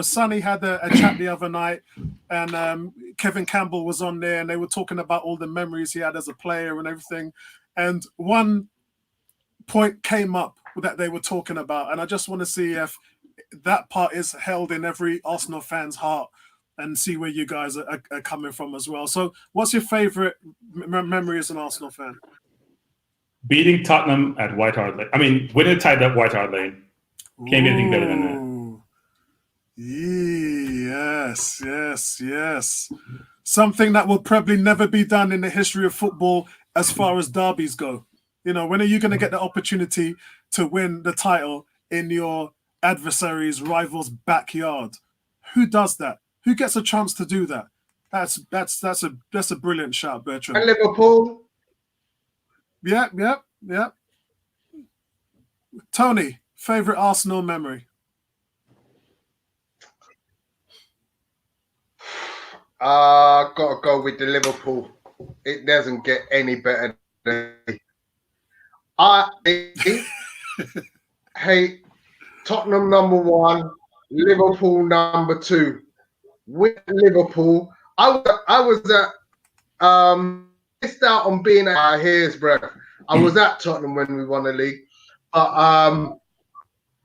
Sonny had a chat the other night, and Kevin Campbell was on there, and they were talking about all the memories he had as a player and everything. And one point came up that they were talking about, and I just want to see if that part is held in every Arsenal fan's heart and see where you guys are coming from as well. So what's your favorite memory as an Arsenal fan? Beating Tottenham at White Hart Lane. I mean, winning the title at White Hart Lane. Can't get anything better than that. Yes. Something that will probably never be done in the history of football as far as derbies go. When are you going to get the opportunity to win the title in your adversary's rival's backyard? Who does that? Who gets a chance to do that? That's a brilliant shout, Bertrand. And Liverpool. Yeah. Tony, favorite Arsenal memory? Gotta go with the Liverpool. It doesn't get any better than hey, Tottenham number 1, Liverpool number 2. With Liverpool, I was at missed out on being at our hair's breadth. I was at Tottenham when we won the league, but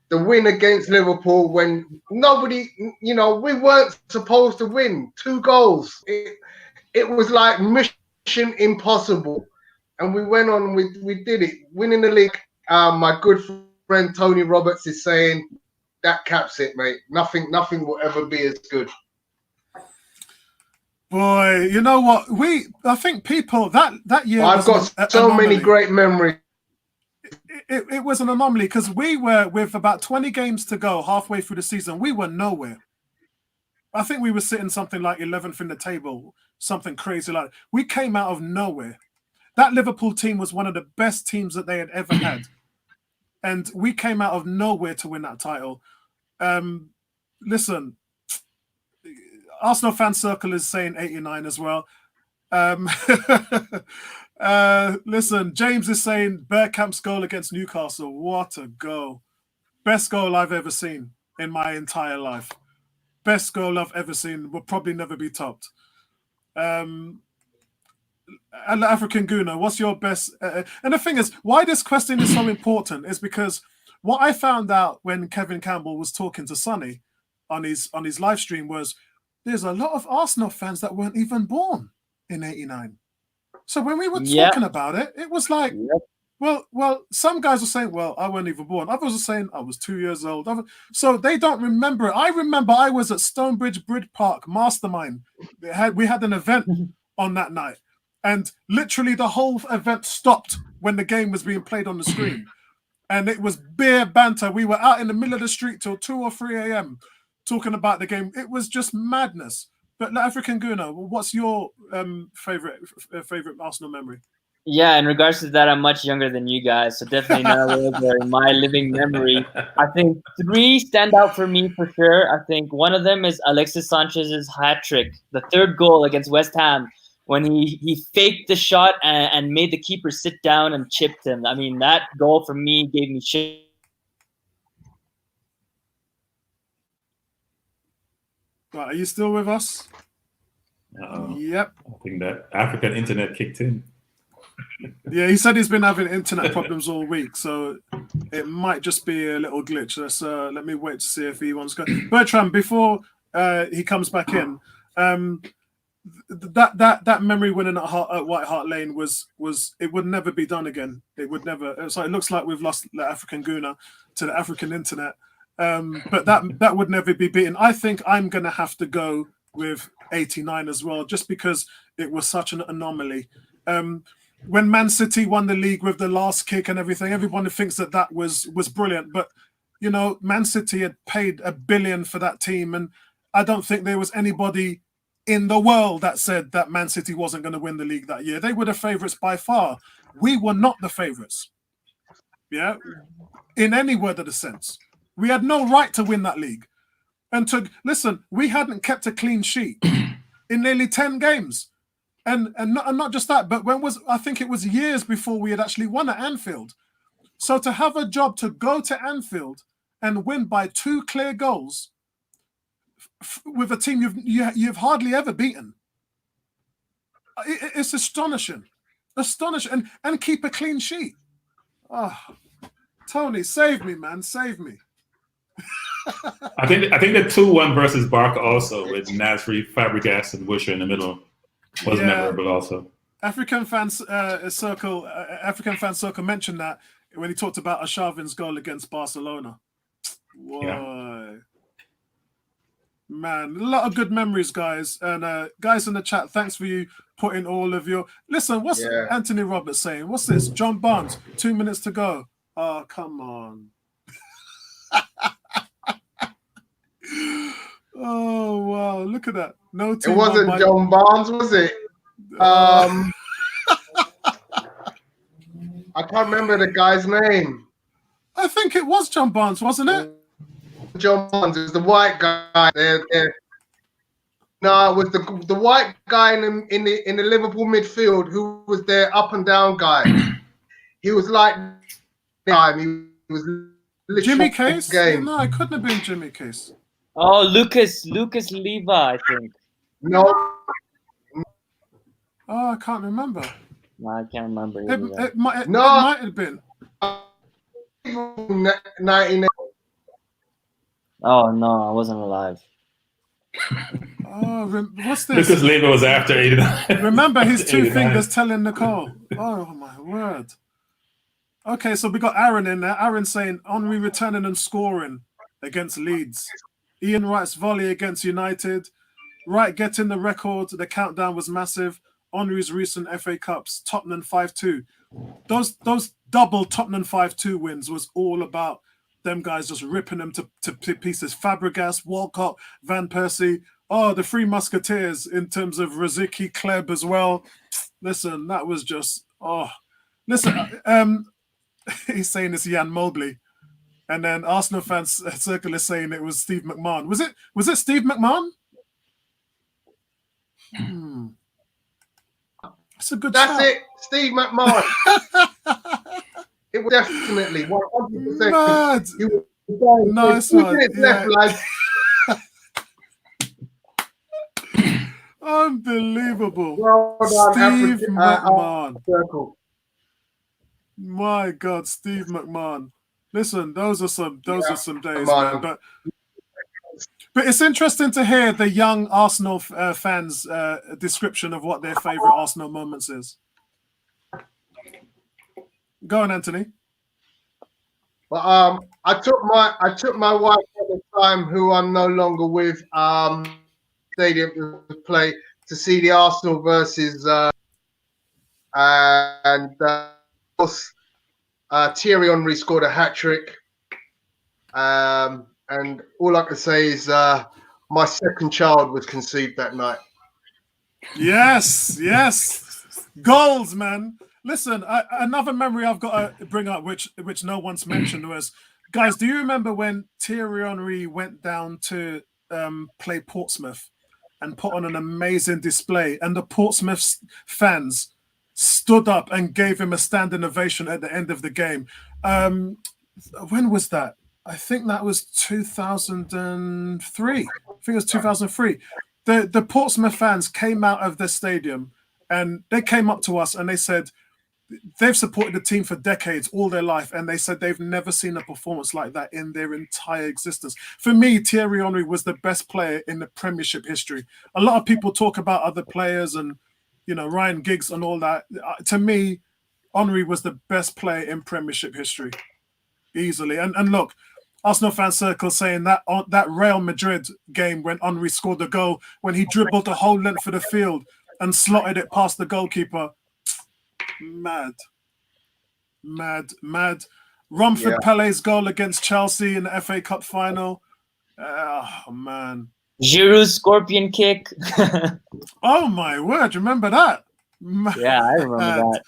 the win against Liverpool when nobody, we weren't supposed to win 2 goals. It was like mission impossible. And we went on, we did it, winning the league. My good friend Tony Roberts is saying that caps it, mate. Nothing will ever be as good. Boy, you know what? I think people that year. I've got so many great memories. It was an anomaly because we were with about 20 games to go, halfway through the season. We were nowhere. I think we were sitting something like 11th in the table, something crazy like that. We came out of nowhere. That Liverpool team was one of the best teams that they had ever had. And we came out of nowhere to win that title. Listen, Arsenal fan circle is saying 89 as well. Listen, James is saying Bergkamp's goal against Newcastle. What a goal. Best goal I've ever seen in my entire life. Best goal I've ever seen. Will probably never be topped. And the African Guna, what's your best? And the thing is, why this question is so important is because what I found out when Kevin Campbell was talking to Sonny on his live stream was there's a lot of Arsenal fans that weren't even born in '89. So when we were talking about it, it was like, well, some guys were saying, well, I wasn't even born. Others were saying I was 2 years old. So they don't remember it. I remember I was at Stonebridge Bridge Park Mastermind. We had an event on that night. And literally the whole event stopped when the game was being played on the screen. and it was beer banter. We were out in the middle of the street till 2 or 3 a.m. talking about the game. It was just madness. But African Guna, what's your favorite Arsenal memory? Yeah, in regards to that, I'm much younger than you guys, so definitely not over in my living memory. I think 3 stand out for me for sure. I think one of them is Alexis Sanchez's hat trick, the 3rd goal against West Ham, when he faked the shot and made the keeper sit down and chipped him. I mean, that goal for me gave me shit. Right, are you still with us? Yep. I think that African internet kicked in. Yeah, he said he's been having internet problems all week, so it might just be a little glitch. Let me wait to see if he wants to go. Bertram, before he comes back in, that memory winning at White Hart Lane was it would never be done again. It would never. So it looks like we've lost the African Guna to the African internet, but that would never be beaten. I think I'm gonna have to go with 89 as well, just because it was such an anomaly. When Man City won the league with the last kick and everything, everyone thinks that was brilliant. But, you know, Man City had paid $1 billion for that team. And I don't think there was anybody in the world that said that Man City wasn't going to win the league that year. They were the favourites by far. We were not the favourites. Yeah, in any word of the sense. We had no right to win that league. And listen, we hadn't kept a clean sheet in nearly 10 games. And not just that, but I think it was years before we had actually won at Anfield. So to have a job to go to Anfield and win by 2 clear goals with a team you've hardly ever beaten, it's astonishing, and keep a clean sheet. Oh, Tony, save me, man, save me. I think the 2-1 versus Barca also with Nasri, Fabregas, and Wisher in the middle. Was memorable also. African fan circle mentioned that when he talked about Arshavin's goal against Barcelona. Whoa. Yeah. Man, a lot of good memories, guys. And guys in the chat, thanks for you putting all of your... Listen, what's Anthony Roberts saying? What's this? John Barnes, 2 minutes to go. Oh, come on. Oh, wow. Look at that. No team. It wasn't John Barnes, was it? I can't remember the guy's name. I think it was John Barnes, wasn't it? John Barnes. It was the white guy. No, it was the white guy in the Liverpool midfield who was their up and down guy. He was like he was Jimmy Case? No, it couldn't have been Jimmy Case. Oh, Lucas Leiva, I think. No. Oh, I can't remember. No, I can't remember. It might have been. 99. Oh, no, I wasn't alive. Oh, what's this? Lucas Leiva was after 89. Remember his 2 fingers telling Nicole. Oh, my word. Okay, so we got Aaron in there. Aaron saying, Henry returning and scoring against Leeds. Ian Wright's volley against United. Wright getting the record. The countdown was massive. Henry's recent FA Cups. Tottenham 5-2. Those double Tottenham 5-2 wins was all about them guys just ripping them to pieces. Fabregas, Walcott, Van Persie. Oh, the 3 Musketeers in terms of Rosicky, Kleb as well. Listen, that was just... Oh, listen, he's saying it's Jan Mobley. And then Arsenal fans circle is saying it was Steve McMahon. Was it Steve McMahon? That's a good That's shout. it, Steve McMahon. It was definitely 100%. Mad. Nice one. Left, lads. Unbelievable. Well done, Steve McMahon. Circle. My God, Steve McMahon. Listen, those are some days, man. But it's interesting to hear the young Arsenal fans' description of what their favorite Arsenal moments is. Go on, Anthony. Well, I took my wife at the time, who I'm no longer with, stadium to see the Arsenal versus of course, Thierry Henry scored a hat-trick. And all I can say is my second child was conceived that night. Yes. Goals, man. Listen, another memory I've got to bring up, which no one's mentioned, was, guys, do you remember when Thierry Henry went down to play Portsmouth and put on an amazing display, and the Portsmouth fans stood up and gave him a standing ovation at the end of the game? When was that? I think that was 2003. I think it was 2003. The Portsmouth fans came out of the stadium and they came up to us and they said they've supported the team for decades, all their life, and they said they've never seen a performance like that in their entire existence. For me, Thierry Henry was the best player in the Premiership history. A lot of people talk about other players and, Ryan Giggs and all that. To me, Henry was the best player in Premiership history, easily. And look, Arsenal fan circle saying that Real Madrid game when Henry scored the goal, when he dribbled the whole length of the field and slotted it past the goalkeeper. Mad. Romford Pele's goal against Chelsea in the FA Cup final. Oh, man. Giroud's scorpion kick. Oh, my word. Remember that? Yeah, I remember that.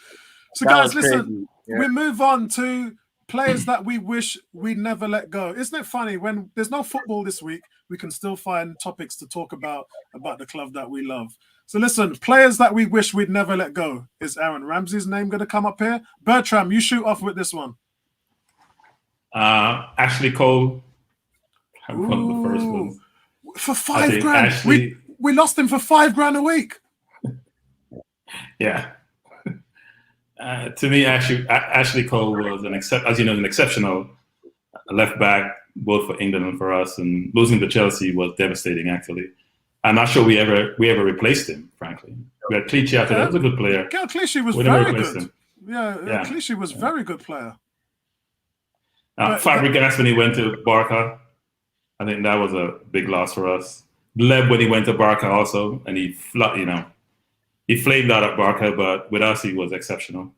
So, guys, listen, we move on to players that we wish we'd never let go. Isn't it funny, when there's no football this week, we can still find topics to talk about the club that we love. So listen, players that we wish we'd never let go. Is Aaron Ramsey's name going to come up here? Bertram, you shoot off with this one. Ashley Cole. One of the first ones. For $5,000. We lost him for $5,000 a week. Yeah. To me, Ashley Cole was an exceptional left back, both for England and for us. And losing to Chelsea was devastating, actually. I'm not sure we ever replaced him, frankly. We had Clichy after that. That was a good player. Gael Clichy was very good. Yeah, Clichy was a very good player. Fabregas when he went to Barca, I think that was a big loss for us. Gleb when he went to Barca also, and he flamed out at Barca, but with us he was exceptional.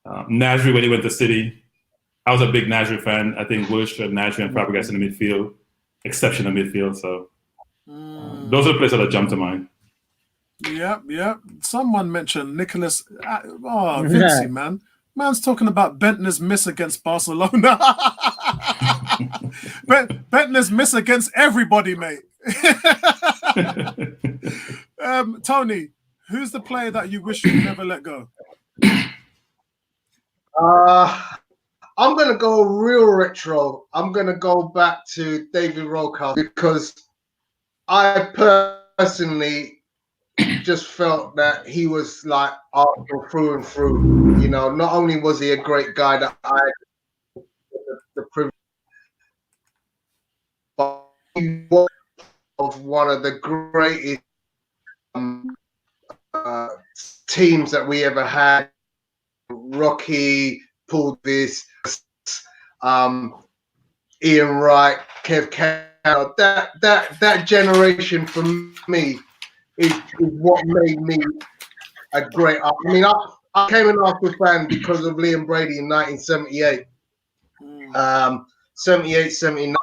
Nasri when he went to City, I was a big Nasri fan. I think Wilshere, Nasri, and Fabregas in the midfield, exceptional midfield. So those are the players that jump to mind. Yeah. Someone mentioned Nicholas. Vinci, man. Man's talking about Bentner's miss against Barcelona. Bentner's miss against everybody, mate. Tony, who's the player that you wish you'd never let go? I'm going to go real retro. I'm going to go back to David Rocca because I personally just felt that he was like Arsenal through and through. Not only was he a great guy that I had the privilege, but he was of one of the greatest teams that we ever had. Rocky, Paul This, Ian Wright, Kev Carroll. That generation for me is what made me a great. I mean, I came an Arsenal fan because of Liam Brady in 1978, 78, 79.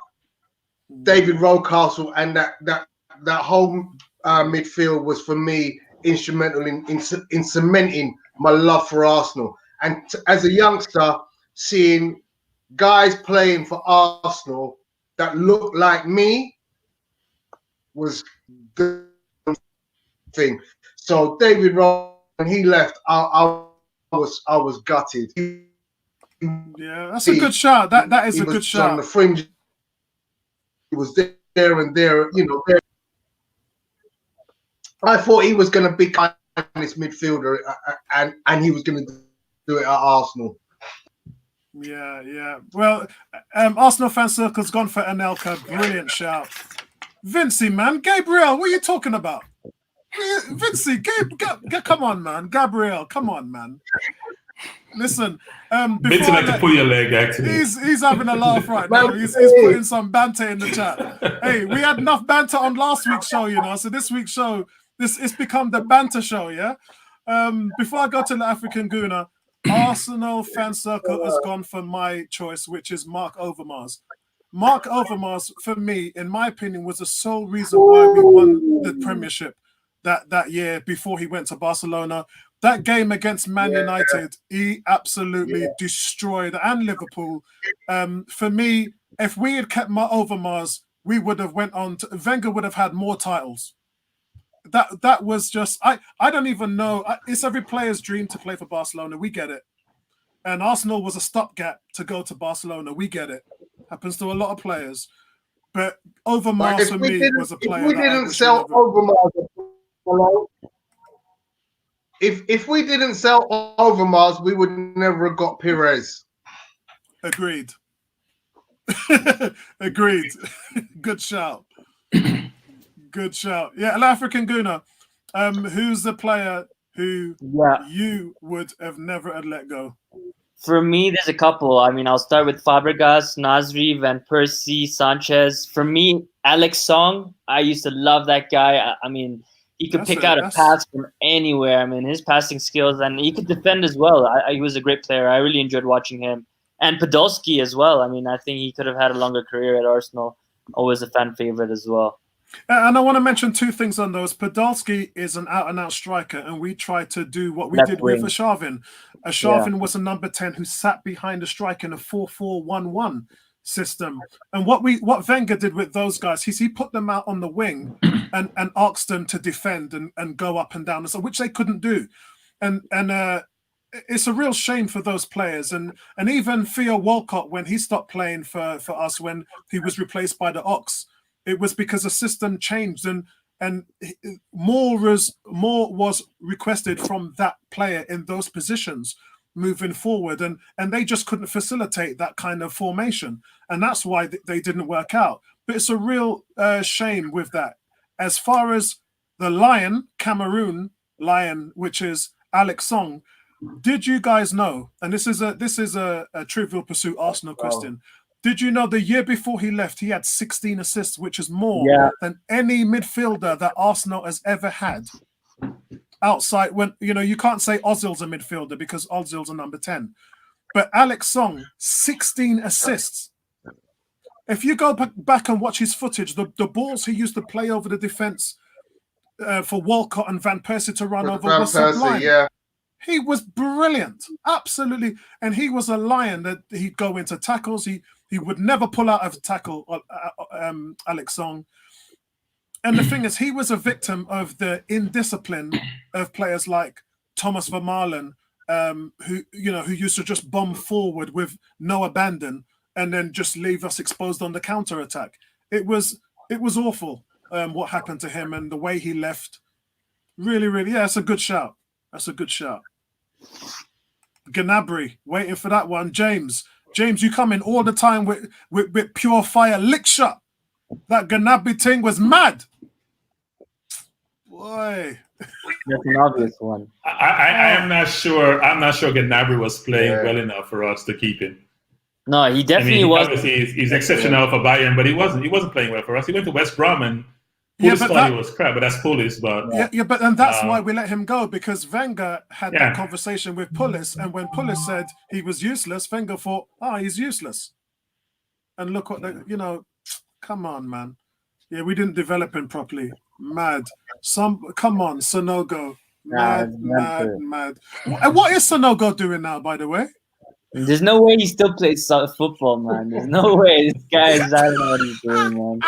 David Rocastle and that whole midfield was for me instrumental in cementing my love for Arsenal. And as a youngster, seeing guys playing for Arsenal that looked like me was the thing. So David Rowe, when he left, I was gutted. Yeah, that's a good shot. That is a good shot. On the fringe, he was there and there. There. I thought he was going to be kind of this midfielder, and he was going to do it at Arsenal. Yeah. Well, Arsenal fan circle's gone for Anelka. Brilliant shout. Vincey, man. Gabriel, what are you talking about? Vincey, come on, man. Gabriel, come on, man. Listen, Vincey like to pull your leg, actually. He's having a laugh right now. He's putting some banter in the chat. Hey, we had enough banter on last week's show, so this week's show, it's become the banter show, yeah? Before I go to the African Gooner, Arsenal fan circle has gone for my choice, which is Mark Overmars. Mark Overmars, for me, in my opinion, was the sole reason why we won the Premiership that year before he went to Barcelona. That game against Man United, he absolutely destroyed, and Liverpool. For me, if we had kept Overmars, we would have went on to, Wenger would have had more titles. That was just, I don't even know. It's every player's dream to play for Barcelona. We get it. And Arsenal was a stopgap to go to Barcelona. We get it. Happens to a lot of players. But Overmars for me was a player. If we didn't sell Overmars, if we didn't sell Overmars, we would never have got Perez. Agreed. Agreed. Good shout. Good shout. Yeah, Al African Guna. Who's the player who you would have never had let go? For me, there's a couple. I mean, I'll start with Fabregas, Nasri, Van Persie, Sanchez. For me, Alex Song, I used to love that guy. I mean, he could pick out a pass from anywhere. I mean, his passing skills, and he could defend as well. He was a great player. I really enjoyed watching him. And Podolski as well. I mean, I think he could have had a longer career at Arsenal. Always a fan favorite as well. And I want to mention two things on those. Podolski is an out-and-out striker, and we tried to do what we did with Arshavin. Arshavin was a number 10 who sat behind the striker in a 4-4-1-1 system. And what Wenger did with those guys, he put them out on the wing and asked them to defend and go up and down, which they couldn't do. And it's a real shame for those players. And even Theo Walcott, when he stopped playing for us, when he was replaced by the Ox, it was because the system changed and more was requested from that player in those positions moving forward, and they just couldn't facilitate that kind of formation, and that's why they didn't work out. But it's a real shame with that. As far as the Cameroon Lion, which is Alex Song, did you guys know? And this is a Trivial Pursuit Arsenal question. Did you know the year before he left, he had 16 assists, which is more than any midfielder that Arsenal has ever had? Outside, when you can't say Ozil's a midfielder because Ozil's a number 10, but Alex Song, 16 assists. If you go back and watch his footage, the balls he used to play over the defense for Walcott and Van Persie to run over was sublime. He was brilliant, absolutely, and he was a lion that he'd go into tackles. He would never pull out of a tackle, Alex Song. And the thing is, he was a victim of the indiscipline of players like Thomas Vermaelen, who used to just bomb forward with no abandon and then just leave us exposed on the counter attack. It was awful what happened to him and the way he left. Really, really, that's a good shout. That's a good shout. Gnabry, waiting for that one. James, you come in all the time with pure fire. Lick shot. That Gnabry thing was mad. Boy. That's an obvious one. I am not sure. I'm not sure Gnabry was playing well enough for us to keep him. No, he definitely was. Obviously, he's exceptional for Bayern, but he wasn't playing well for us. He went to West Brom and Pulis thought he was crap, but that's Pulis. But but that's why we let him go, because Wenger had that conversation with Pulis, and when Pulis said he was useless, Wenger thought, he's useless. And look what come on, man. Yeah, we didn't develop him properly. Mad. Come on, Sonogo. Mad. And what is Sonogo doing now, by the way? There's no way he still plays football, man. There's no way. This guy is, I don't know what he's doing, man.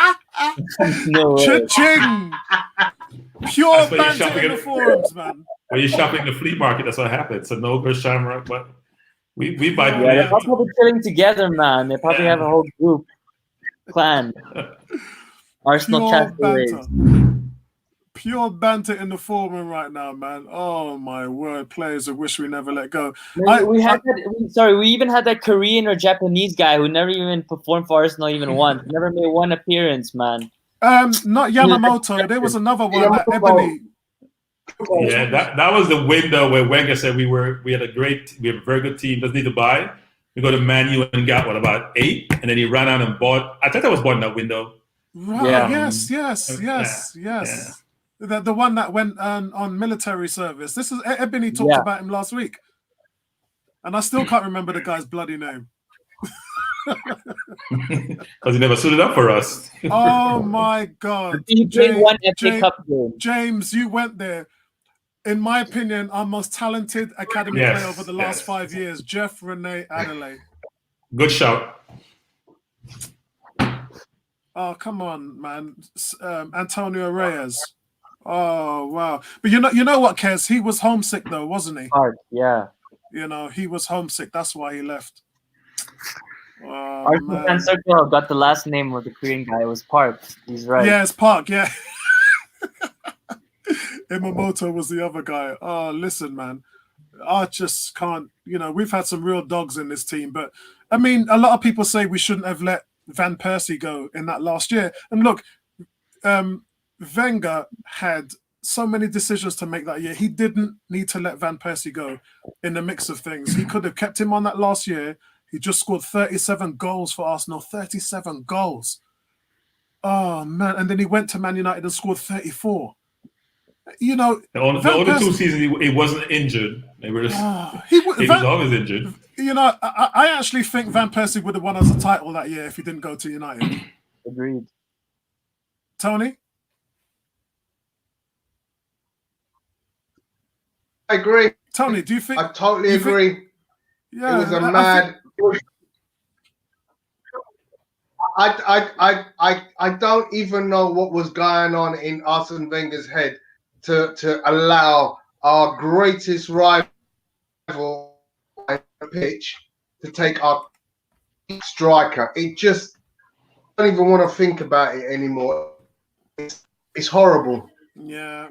No way. Cha-ching! Pure banter in the forums, man. When you're shopping the flea market, that's what happens. Sonogo, Shamrock, but we buy. Yeah, they're probably chilling together, man. They probably have a whole group, clan. Arsenal castaways. Pure banter in the forum right now, man. Oh my word, players I wish we never let go. We even had that Korean or Japanese guy who never even performed for Arsenal even once. Never made one appearance, man. Not Yamamoto. There was another one, like Ebony. Yeah, that was the window where Wenger said we have a very good team, doesn't need to buy. We go to Man U and got about 8, and then he ran out and bought. I thought that was bought in that window. Right. Yeah. Yes. Yeah. The one that went on military service. This is Ebony talked about him last week. And I still can't remember the guy's bloody name. Because he never suited up for us. Oh my God. He played one FA Cup game. James, you went there. In my opinion, our most talented academy player over the last 5 years, Jeff Rene Adelaide. Good shout. Oh, come on, man. Antonio Reyes. Oh, wow. But you know what, Kez? He was homesick, though, wasn't he? Hard, yeah. You know, he was homesick. That's why he left. Oh, Arsenal fan circle got the last name of the Korean guy. It was Park. He's right. Yeah, it's Park, yeah. Imamoto was the other guy. Oh, listen, man. I just can't, we've had some real dogs in this team. But, I mean, a lot of people say we shouldn't have let Van Persie go in that last year. And look, Wenger had so many decisions to make that year. He didn't need to let Van Persie go in the mix of things. He could have kept him on that last year. He just scored 37 goals for Arsenal. 37 goals. Oh, man. And then he went to Man United and scored 34. The only 2 seasons he wasn't injured. He was always injured. I actually think Van Persie would have won us a title that year if he didn't go to United. Agreed. Tony? I agree. Tony, do you think? I totally agree. Yeah, it was a mad. I don't even know what was going on in Arsene Wenger's head to allow our greatest rival on the pitch to take our striker. It just I don't even want to think about it anymore. It's horrible. Yeah.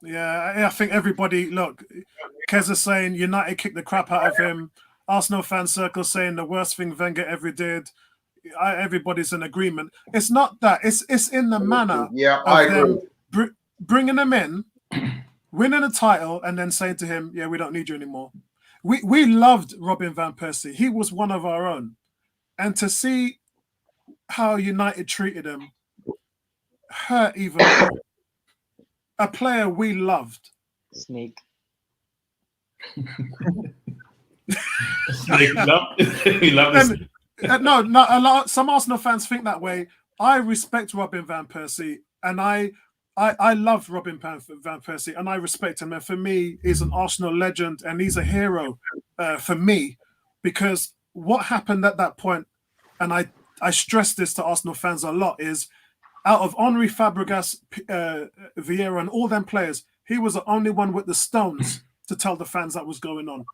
I think everybody, look, Kez is saying United kicked the crap out of him. Arsenal fan circle saying the worst thing Wenger ever did. Everybody's in agreement. It's not that. It's in the manner I agree. Bringing him in, winning a title, and then saying to him, yeah, we don't need you anymore. We loved Robin Van Persie. He was one of our own. And to see how United treated him hurt even more. A player we loved. Snake. We love this. No, some Arsenal fans think that way. I respect Robin Van Persie, and I love Robin Van Persie, and I respect him. And for me, he's an Arsenal legend, and he's a hero for me, because what happened at that point, and I stress this to Arsenal fans a lot, is out of Henri, Fabregas, Vieira, and all them players, he was the only one with the stones to tell the fans that was going on.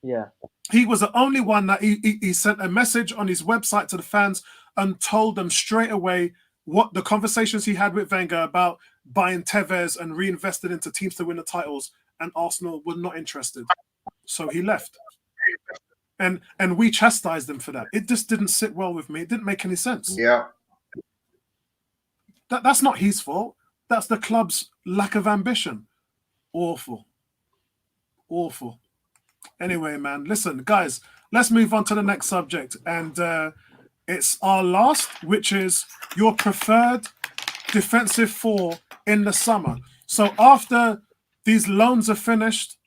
Yeah. He was the only one that he sent a message on his website to the fans and told them straight away what the conversations he had with Wenger about buying Tevez and reinvested into teams to win the titles, and Arsenal were not interested. So he left. And we chastised him for that. It just didn't sit well with me. It didn't make any sense. Yeah. That's not his fault. That's the club's lack of ambition. Awful. Anyway, man, listen, guys, let's move on to the next subject. And it's our last, which is your preferred defensive four in the summer. So after these loans are finished,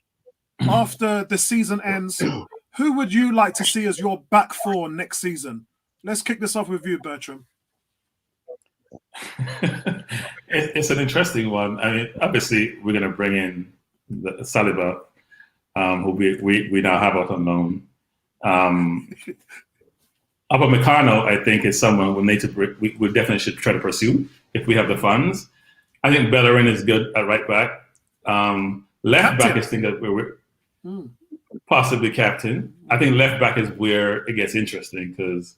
after the season ends, who would you like to see as your back four next season? Let's kick this off with you, Bertram. It's an interesting one. I mean, obviously, we're going to bring in Saliba, who we now have out on loan. Upamecano, I think, is someone we definitely should try to pursue if we have the funds. I think Bellerin is good at right back. Left back is thing that we're possibly captain. I think left back is where it gets interesting, because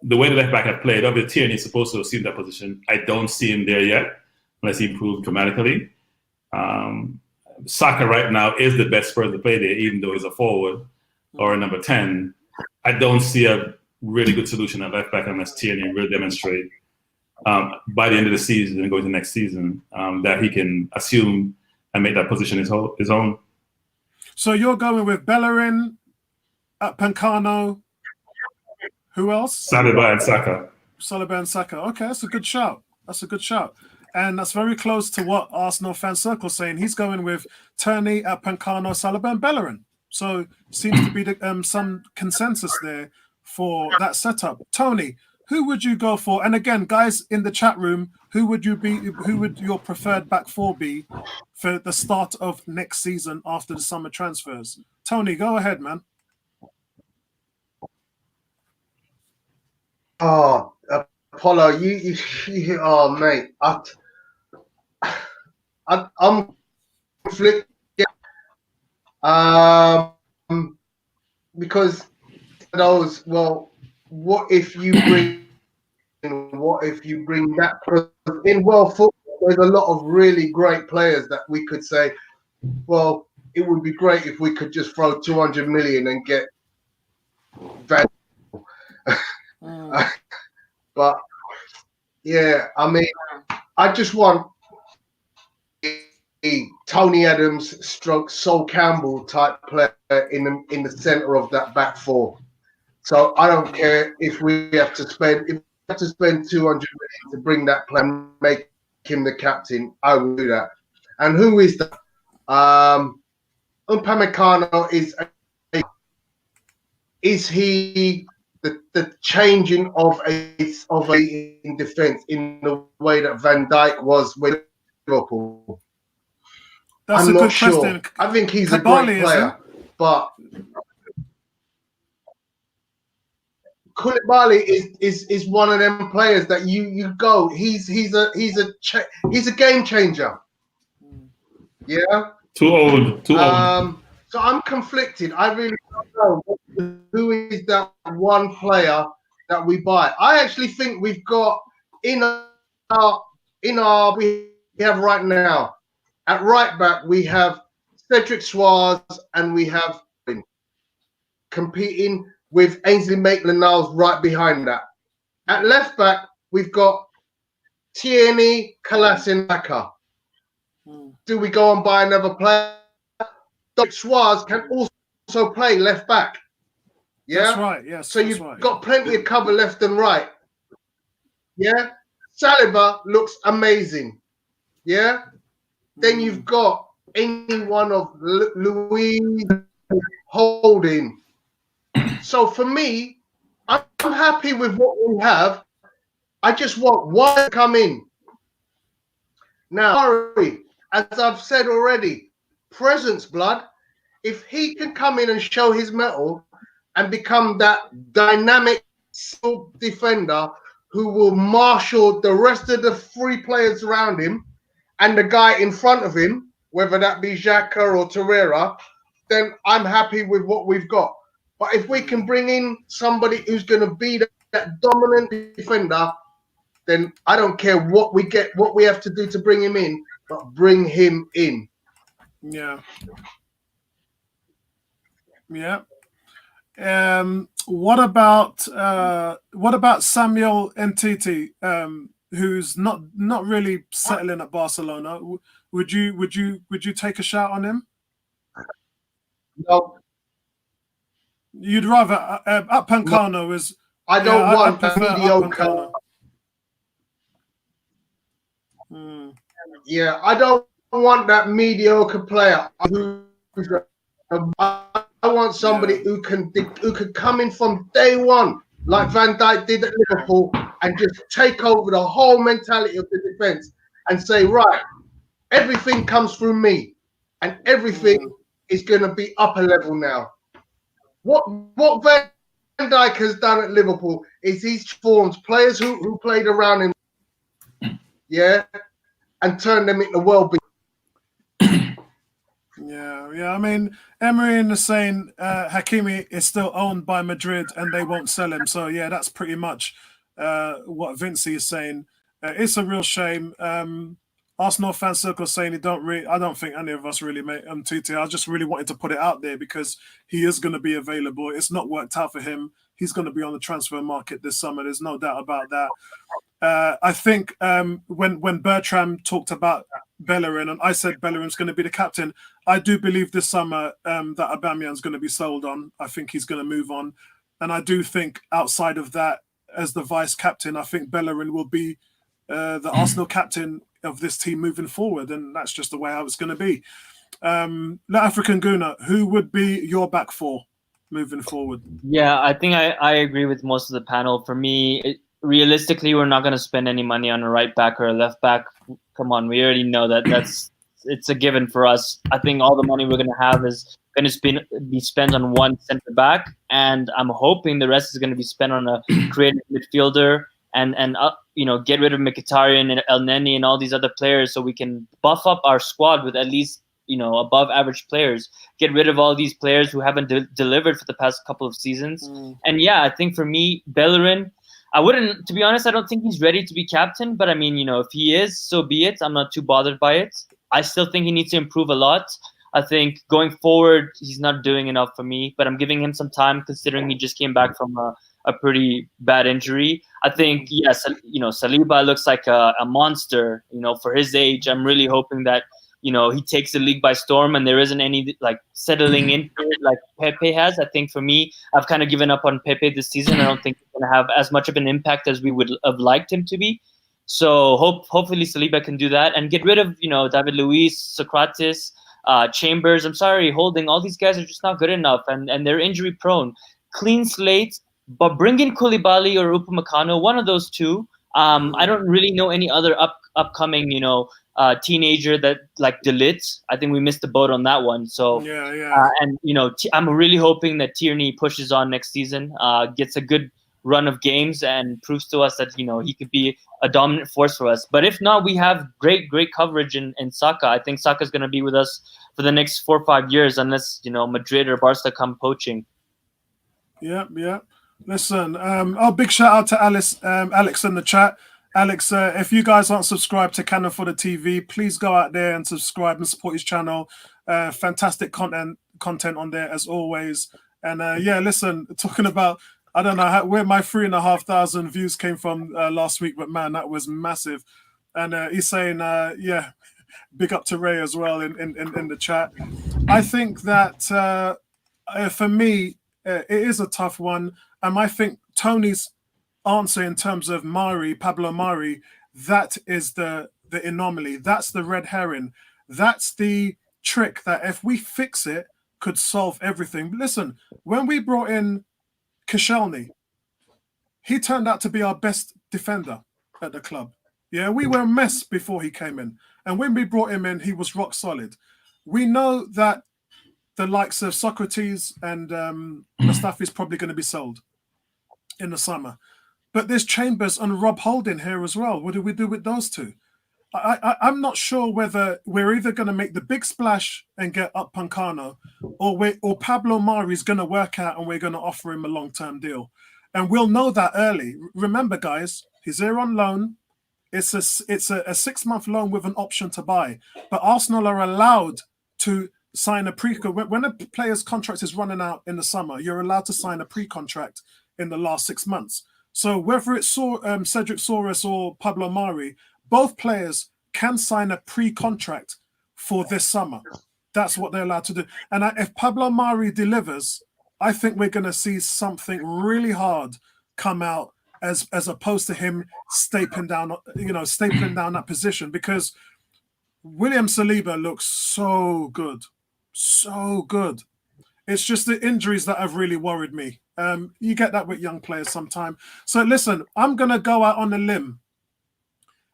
the way the left back have played, obviously Tierney is supposed to assume that position. I don't see him there yet, unless he improves dramatically. Saka right now is the best person to play there, even though he's a forward or a number 10. I don't see a really good solution at left back unless Tierney will demonstrate by the end of the season and going to next season that he can assume and make that position his own. So you're going with Bellerin, Pancano. Who else? Saliba and Saka. Saliba and Saka. Okay, that's a good shout. And that's very close to what Arsenal fan circle saying. He's going with Tierney, Pancano, Saliba, and Bellerin. So seems to be some consensus there for that setup. Tony, who would you go for? And again, guys in the chat room, who would your preferred back four be for the start of next season after the summer transfers? Tony, go ahead, man. Oh, Apollo, you oh mate, I'm conflicted. Because those, well, what if you bring that in world football? There's a lot of really great players that we could say, well, it would be great if we could just throw 200 million and get Van. But yeah, I mean, I just want a Tony Adams stroke Sol Campbell type player in the center of that back four. So I don't care if we have to spend 200 million to bring that player and make him the captain. I will do that. And who is that? Upamecano is he the changing of a in defense in the way that Van Dijk was with Liverpool? That's I'm a not good sure. question. I think he's Kabali, a great player, but Koulibaly is one of them players that you go. He's a game changer. Yeah. Too old. So I'm conflicted. I really don't know who is that one player that we buy. I actually think we've got in our we have right now at right back we have Cedric Suarez and we have competing with Ainsley Maitland-Niles right behind that. At left back we've got Tierney, Kolasinac. Do we go and buy another player? Suarez can also play left back. Yeah, that's right. Yes. So you've got plenty of cover left and right. Yeah. Saliba looks amazing. Yeah. Then you've got any one of Louise Holding. So for me, I'm happy with what we have. I just want one to come in. Now, Mauri, as I've said already, presence, blood. If he can come in and show his mettle and become that dynamic defender who will marshal the rest of the three players around him and the guy in front of him, whether that be Xhaka or Torreira, then I'm happy with what we've got. But if we can bring in somebody who's going to be that dominant defender, then I don't care what we get, what we have to do to bring him in, but bring him in. Yeah. Yeah. What about Samuel Ntiti, who's not really settling at Barcelona? Would you take a shot on him? No. You'd rather Upamecano is. I don't want that mediocre. Yeah, I don't want that mediocre player. I want somebody who can come in from day one, like Van Dijk did at Liverpool, and just take over the whole mentality of the defense and say, right, everything comes through me, and everything is going to be upper level now. What Van Dijk has done at Liverpool is he's formed players who played around him, and turned them into well-being. Yeah. I mean, Emery is saying Hakimi is still owned by Madrid and they won't sell him. So yeah, that's pretty much what Vincey is saying. It's a real shame. Arsenal fan circle saying I don't think any of us really make TT. I just really wanted to put it out there because he is going to be available. It's not worked out for him. He's going to be on the transfer market this summer. There's no doubt about that. I think when Bertram talked about Bellerin and I said Bellerin's going to be the captain, I do believe this summer that Aubameyang's going to be sold on. I think he's going to move on. And I do think outside of that, as the vice captain, I think Bellerin will be the Arsenal captain of this team moving forward. And that's just the way how it's going to be. African Guna, who would be your back four moving forward? Yeah, I think I agree with most of the panel. For me, realistically, we're not going to spend any money on a right back or a left back. Come on, we already know that it's a given for us. I think all the money we're going to have is going to be spent on one center back, and I'm hoping the rest is going to be spent on a creative midfielder and get rid of Mkhitaryan and El Neni and all these other players, so we can buff up our squad with at least above average players. Get rid of all these players who haven't delivered for the past couple of seasons. And yeah, I think for me, Bellerin, to be honest, I don't think he's ready to be captain, but I mean, if he is, so be it. I'm not too bothered by it. I still think he needs to improve a lot. I think going forward, he's not doing enough for me, but I'm giving him some time considering he just came back from a pretty bad injury. I think, yes, Saliba looks like a monster, for his age. I'm really hoping that, he takes the league by storm and there isn't any settling into it like Pepe has. I think for me, I've kind of given up on Pepe this season. I don't think he's going to have as much of an impact as we would have liked him to be. So hopefully Saliba can do that and get rid of, David Luiz, Socrates, Chambers. I'm sorry, Holding. All these guys are just not good enough and they're injury prone. Clean slate, but bring in Koulibaly or Upamecano, one of those two. I don't really know any other upcoming, teenager that like De Ligt. I think we missed the boat on that one. So yeah. I'm really hoping that Tierney pushes on next season, gets a good run of games and proves to us that he could be a dominant force for us. But if not, we have great coverage in Saka. I think Saka's going to be with us for the next 4 or 5 years unless Madrid or Barca come poaching. Yeah. Listen, big shout out to Alex in the chat. Alex, if you guys aren't subscribed to Cannon for the TV, please go out there and subscribe and support his channel. Fantastic content on there as always. And listen, talking about, I don't know where my 3,500 views came from last week, but man, that was massive. And he's saying, big up to Ray as well in the chat. I think that for me, it is a tough one. And I think Tony's answer in terms of Pablo Mauri, that is the anomaly. That's the red herring. That's the trick that if we fix it, could solve everything. Listen, when we brought in Koscielny, he turned out to be our best defender at the club. Yeah, we were a mess before he came in. And when we brought him in, he was rock solid. We know that the likes of Socrates and Mustafi is probably going to be sold in the summer. But there's Chambers and Rob Holding here as well. What do we do with those two? I'm not sure whether we're either going to make the big splash and get up Pancano or Pablo Mauri is going to work out and we're going to offer him a long-term deal. And we'll know that early. Remember, guys, he's here on loan. It's a 6-month loan with an option to buy. But Arsenal are allowed to sign a when a player's contract is running out in the summer, you're allowed to sign a pre-contract in the last 6 months. So whether it's Cedric Soares or Pablo Mauri, both players can sign a pre-contract for this summer. That's what they're allowed to do. And if Pablo Mauri delivers, I think we're going to see something really hard come out as opposed to him stapling down that position, because William Saliba looks so good. So good. It's just the injuries that have really worried me. You get that with young players sometimes. So listen, I'm going to go out on a limb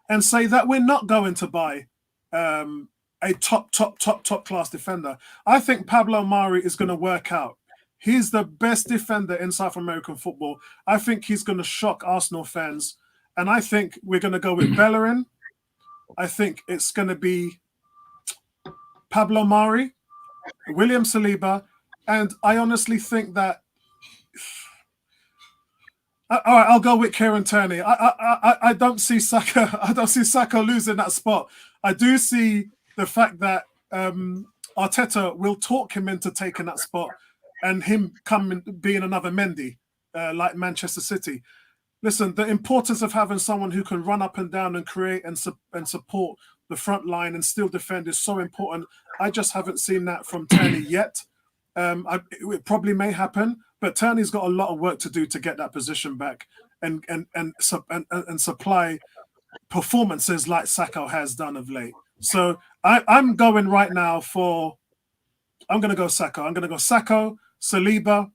and say that we're not going to buy a top class defender. I think Pablo Mauri is going to work out. He's the best defender in South American football. I think he's going to shock Arsenal fans. And I think we're going to go with Bellerin. I think it's going to be Pablo Mauri, William Saliba, and I honestly think that. All right, I'll go with Kieran Tierney. I don't see Saka. I don't see Saka losing that spot. I do see the fact that Arteta will talk him into taking that spot, and him coming being another Mendy, like Manchester City. Listen, the importance of having someone who can run up and down and create and support the front line and still defend is so important. I just haven't seen that from Tierney yet. It probably may happen, but Tierney's got a lot of work to do to get that position back and supply performances like Saka has done of late. So I'm going right now for. I'm going to go Sacco. I'm going to go Sacco, Saliba,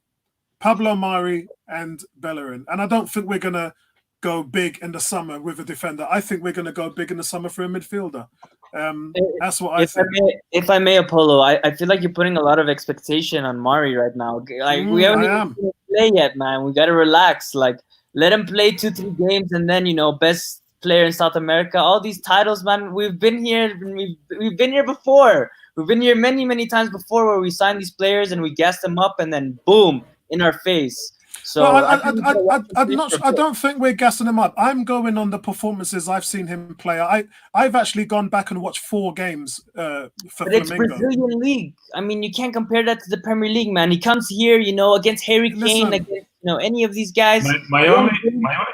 Pablo Mauri, and Bellerin. And I don't think we're going to go big in the summer with a defender. I think we're going to go big in the summer for a midfielder. That's what I think. If I may, Apollo, I feel like you're putting a lot of expectation on Mauri right now. Like we haven't even play yet, man. We got to relax. Like let him play 2-3 games, and then best player in South America. All these titles, man. We've been here. We've been here before. We've been here many times before where we signed these players and we gassed them up, and then boom, in our face. So well, I don't think we're gassing him up. I'm going on the performances I've seen him play. I've actually gone back and watched 4 games for Flamengo. It's Brazilian league. I mean, you can't compare that to the Premier League, man. He comes here, against Harry Kane, against any of these guys. My only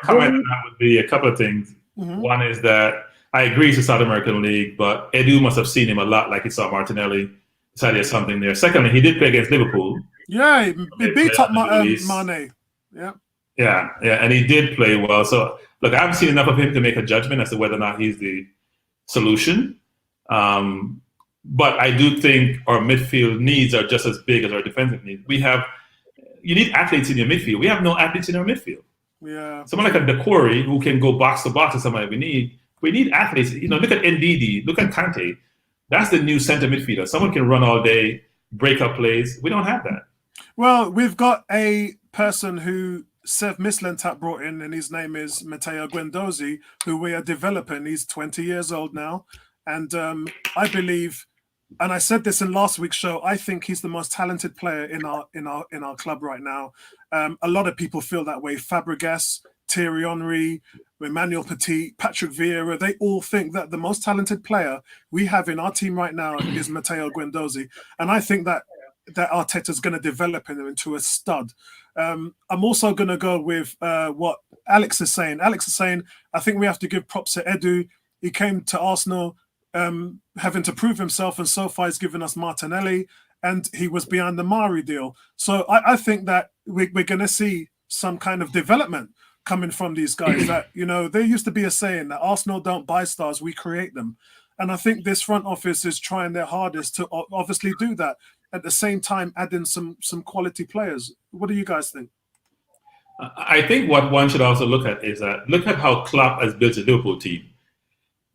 comment on that would be a couple of things. Mm-hmm. One is that I agree it's a South American league, but Edu must have seen him a lot, like he saw Martinelli. So there's something there. Secondly, he did play against Liverpool. Yeah, he beat up Mane. Yeah, and he did play well. So, look, I haven't seen enough of him to make a judgment as to whether or not he's the solution. But I do think our midfield needs are just as big as our defensive needs. You need athletes in your midfield. We have no athletes in our midfield. Yeah. Someone like a Decore who can go box to box is somebody we need athletes. Look at Ndidi, look at Kante. That's the new center midfielder. Someone can run all day, break up plays. We don't have that. Well, we've got a person who Sev Mislintat brought in, and his name is Matteo Guendouzi, who we are developing. He's 20 years old now. And I believe, and I said this in last week's show, I think he's the most talented player in our club right now. A lot of people feel that way. Fabregas, Thierry Henry, Emmanuel Petit, Patrick Vieira, they all think that the most talented player we have in our team right now is Matteo Guendouzi. And I think that Arteta's going to develop him into a stud. I'm also going to go with what Alex is saying. Alex is saying, I think we have to give props to Edu. He came to Arsenal having to prove himself, and so far he's given us Martinelli, and he was behind the Mauri deal. So I think that we're going to see some kind of development coming from these guys. That there used to be a saying that Arsenal don't buy stars, we create them. And I think this front office is trying their hardest to obviously do that. At the same time, add in some quality players. What do you guys think? I think what one should also look at is look at how Klopp has built a Liverpool team.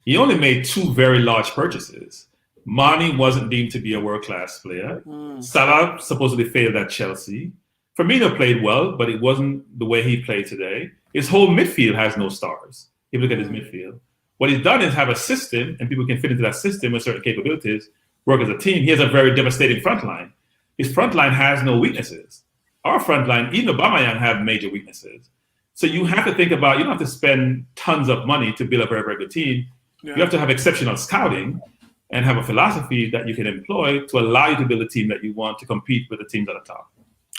He only made 2 very large purchases. Mane wasn't deemed to be a world-class player. Salah supposedly failed at Chelsea. Firmino played well, but it wasn't the way he played today. His whole midfield has no stars. If you look at his midfield. What he's done is have a system, and people can fit into that system with certain capabilities, work as a team. He has a very devastating front line. His front line has no weaknesses. Our front line, even Aubameyang, have major weaknesses. So you have to think about, you don't have to spend tons of money to build a very, very good team. Yeah. You have to have exceptional scouting and have a philosophy that you can employ to allow you to build a team that you want to compete with the teams at the top.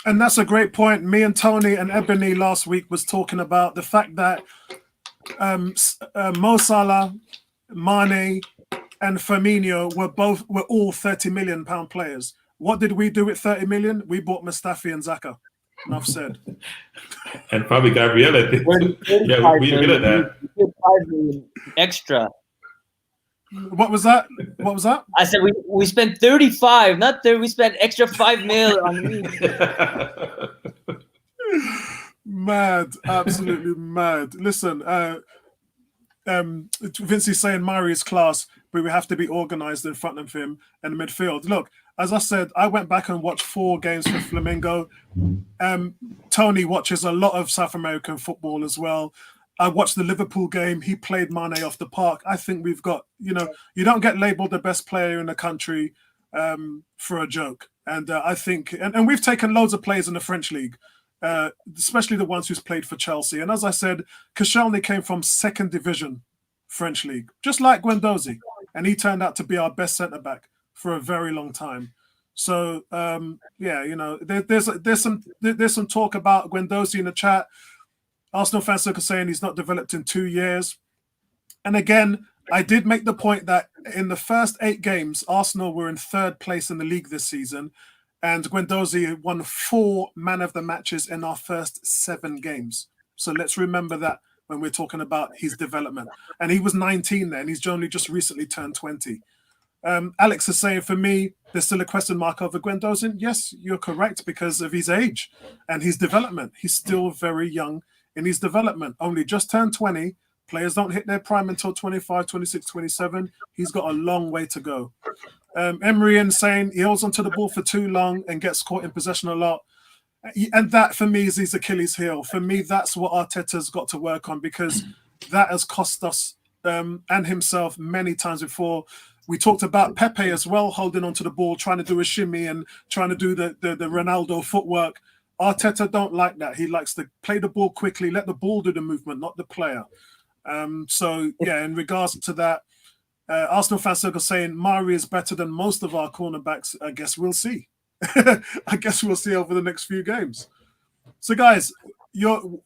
And that's a great point. Me and Tony and Ebony last week was talking about the fact that Mo Salah, Mane, and Firmino were all £30 million players. What did we do with 30 million? We bought Mustafi and Xhaka. Enough said. And probably Gabriel. Yeah, we did that. 5 million extra. What was that? I said we spent 35, not 30. We spent extra 5 mil on me. Mad, absolutely mad. Listen, Vincey's saying Mauri is class, but we have to be organised in front of him and midfield. Look, as I said, I went back and watched 4 games for Flamengo. Tony watches a lot of South American football as well. I watched the Liverpool game. He played Mane off the park. I think we've got, you don't get labelled the best player in the country for a joke. And I think, and we've taken loads of players in the French league, especially the ones who's played for Chelsea. And as I said, Koscielny came from 2nd division French league, just like Guendouzi. And he turned out to be our best centre-back for a very long time. So, there's some talk about Guendouzi in the chat. Arsenal fans are saying he's not developed in 2 years. And again, I did make the point that in the first 8 games, Arsenal were in 3rd place in the league this season. And Guendouzi won 4 man of the matches in our first 7 games. So let's remember that when we're talking about his development. And he was 19 then. He's only just recently turned 20. Alex is saying, for me, there's still a question mark over Guendouzi. Yes, you're correct because of his age and his development. He's still very young in his development. Only just turned 20. Players don't hit their prime until 25, 26, 27. He's got a long way to go. Emery saying he holds onto the ball for too long and gets caught in possession a lot. And that, for me, is his Achilles heel. For me, that's what Arteta's got to work on, because that has cost us and himself many times before. We talked about Pepe as well, holding onto the ball, trying to do a shimmy and trying to do the Ronaldo footwork. Arteta don't like that. He likes to play the ball quickly, let the ball do the movement, not the player. So, yeah, in regards to that, Arsenal fan circle saying Mauri is better than most of our cornerbacks. I guess we'll see. I guess we'll see over the next few games. So, guys,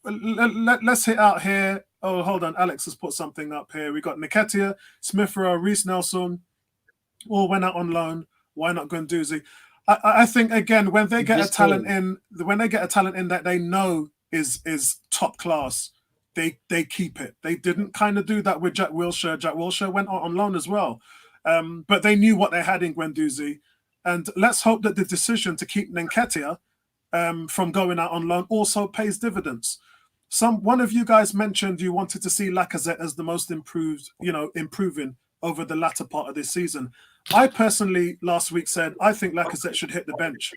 let's hit out here. Oh, hold on. Alex has put something up here. We got Nketiah, Smith Rowe, Reece Nelson, all went out on loan. Why not Guendouzi? I think, again, when they get a talent in, that they know is top class, they keep it. They didn't kind of do that with Jack Wilshere. Jack Wilshere went out on loan as well. But they knew what they had in Guendouzi. And let's hope that the decision to keep Nketiah from going out on loan also pays dividends. One of you guys mentioned you wanted to see Lacazette as the most improving over the latter part of this season. I personally last week said I think Lacazette should hit the bench,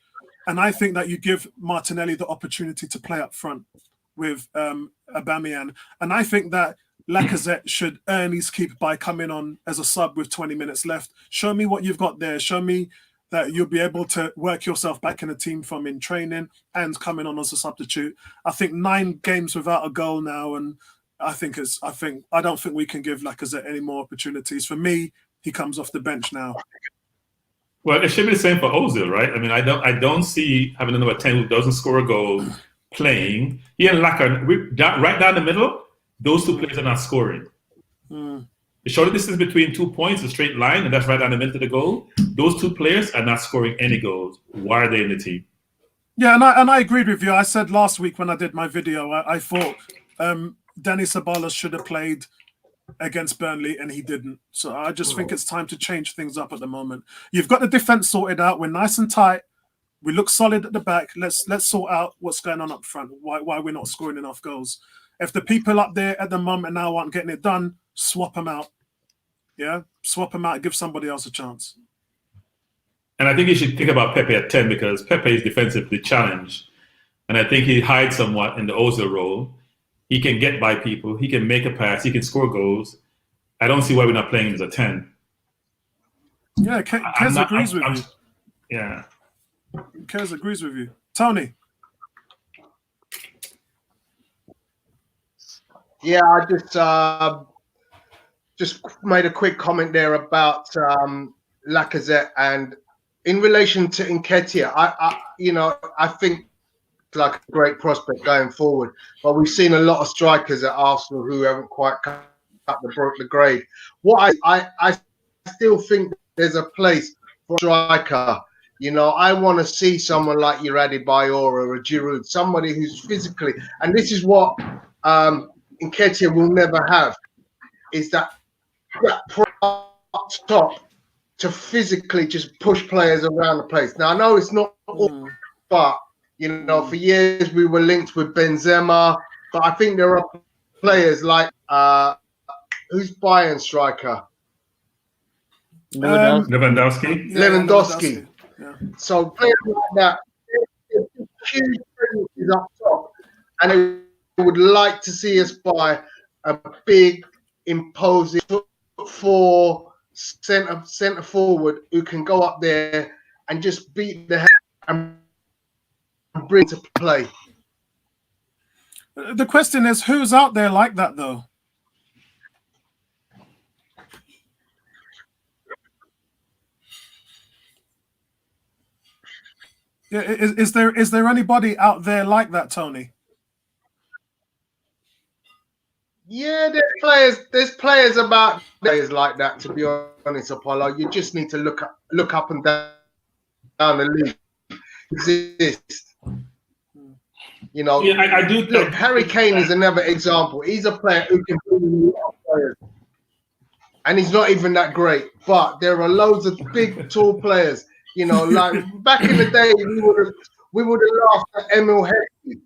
and I think that you give Martinelli the opportunity to play up front with Aubameyang, and I think that Lacazette should earn his keep by coming on as a sub with 20 minutes left. Show me what you've got there. Show me that you'll be able to work yourself back in the team from in training and coming on as a substitute. I think 9 games without a goal now, and I don't think we can give Lacazette any more opportunities. For me, he comes off the bench now. Well, it should be the same for Ozil, right? I mean, I don't see having a number 10 who doesn't score a goal playing. He and Laka, right down the middle, those two players are not scoring. The shorter distance between 2 points, a straight line, and that's right down the middle of the goal. Those two players are not scoring any goals. Why are they in the team? Yeah, and I agreed with you. I said last week when I did my video, I thought Danny Ceballos should have played against Burnley, and he didn't. So I just think it's time to change things up at the moment. You've got the defense sorted out. We're nice and tight. We look solid at the back. Let's sort out what's going on up front. Why we're not scoring enough goals. If the people up there at the moment now aren't getting it done, swap them out. Yeah, swap them out. Give somebody else a chance. And I think you should think about Pepe at 10 because Pepe is defensively challenged. And I think he hides somewhat in the Ozil role. He can get by people. He can make a pass. He can score goals. I don't see why we're not playing him as a 10. Yeah, Kez agrees with you. Yeah. Kez agrees with you. Tony? Yeah, I just made a quick comment there about Lacazette, and in relation to Nketiah, I think like a great prospect going forward, but we've seen a lot of strikers at Arsenal who haven't quite cut the grade. What I still think there's a place for a striker. I want to see someone like Adebayor or a Giroud, somebody who's physically, and this is what Nketiah will never have, is that top to physically just push players around the place. Now I know it's not all, but for years we were linked with Benzema, but I think there are players like who's Bayern striker? Lewandowski. Lewandowski. Yeah. So players like that, huge is up top, and I would like to see us buy a big, imposing for centre forward who can go up there and just beat the head and bring to play. The question is, who's out there like that, though? Yeah, is there anybody out there like that, Tony? Yeah, there's players like that, to be honest, Apollo. You just need to look up and down the league. Exist. Yeah, I do. Look, Harry Kane is another example. He's a player who can bring in players. and he's not even that great. But there are loads of big, tall players. You know, like back in the day, we would have laughed at Emil Heskey.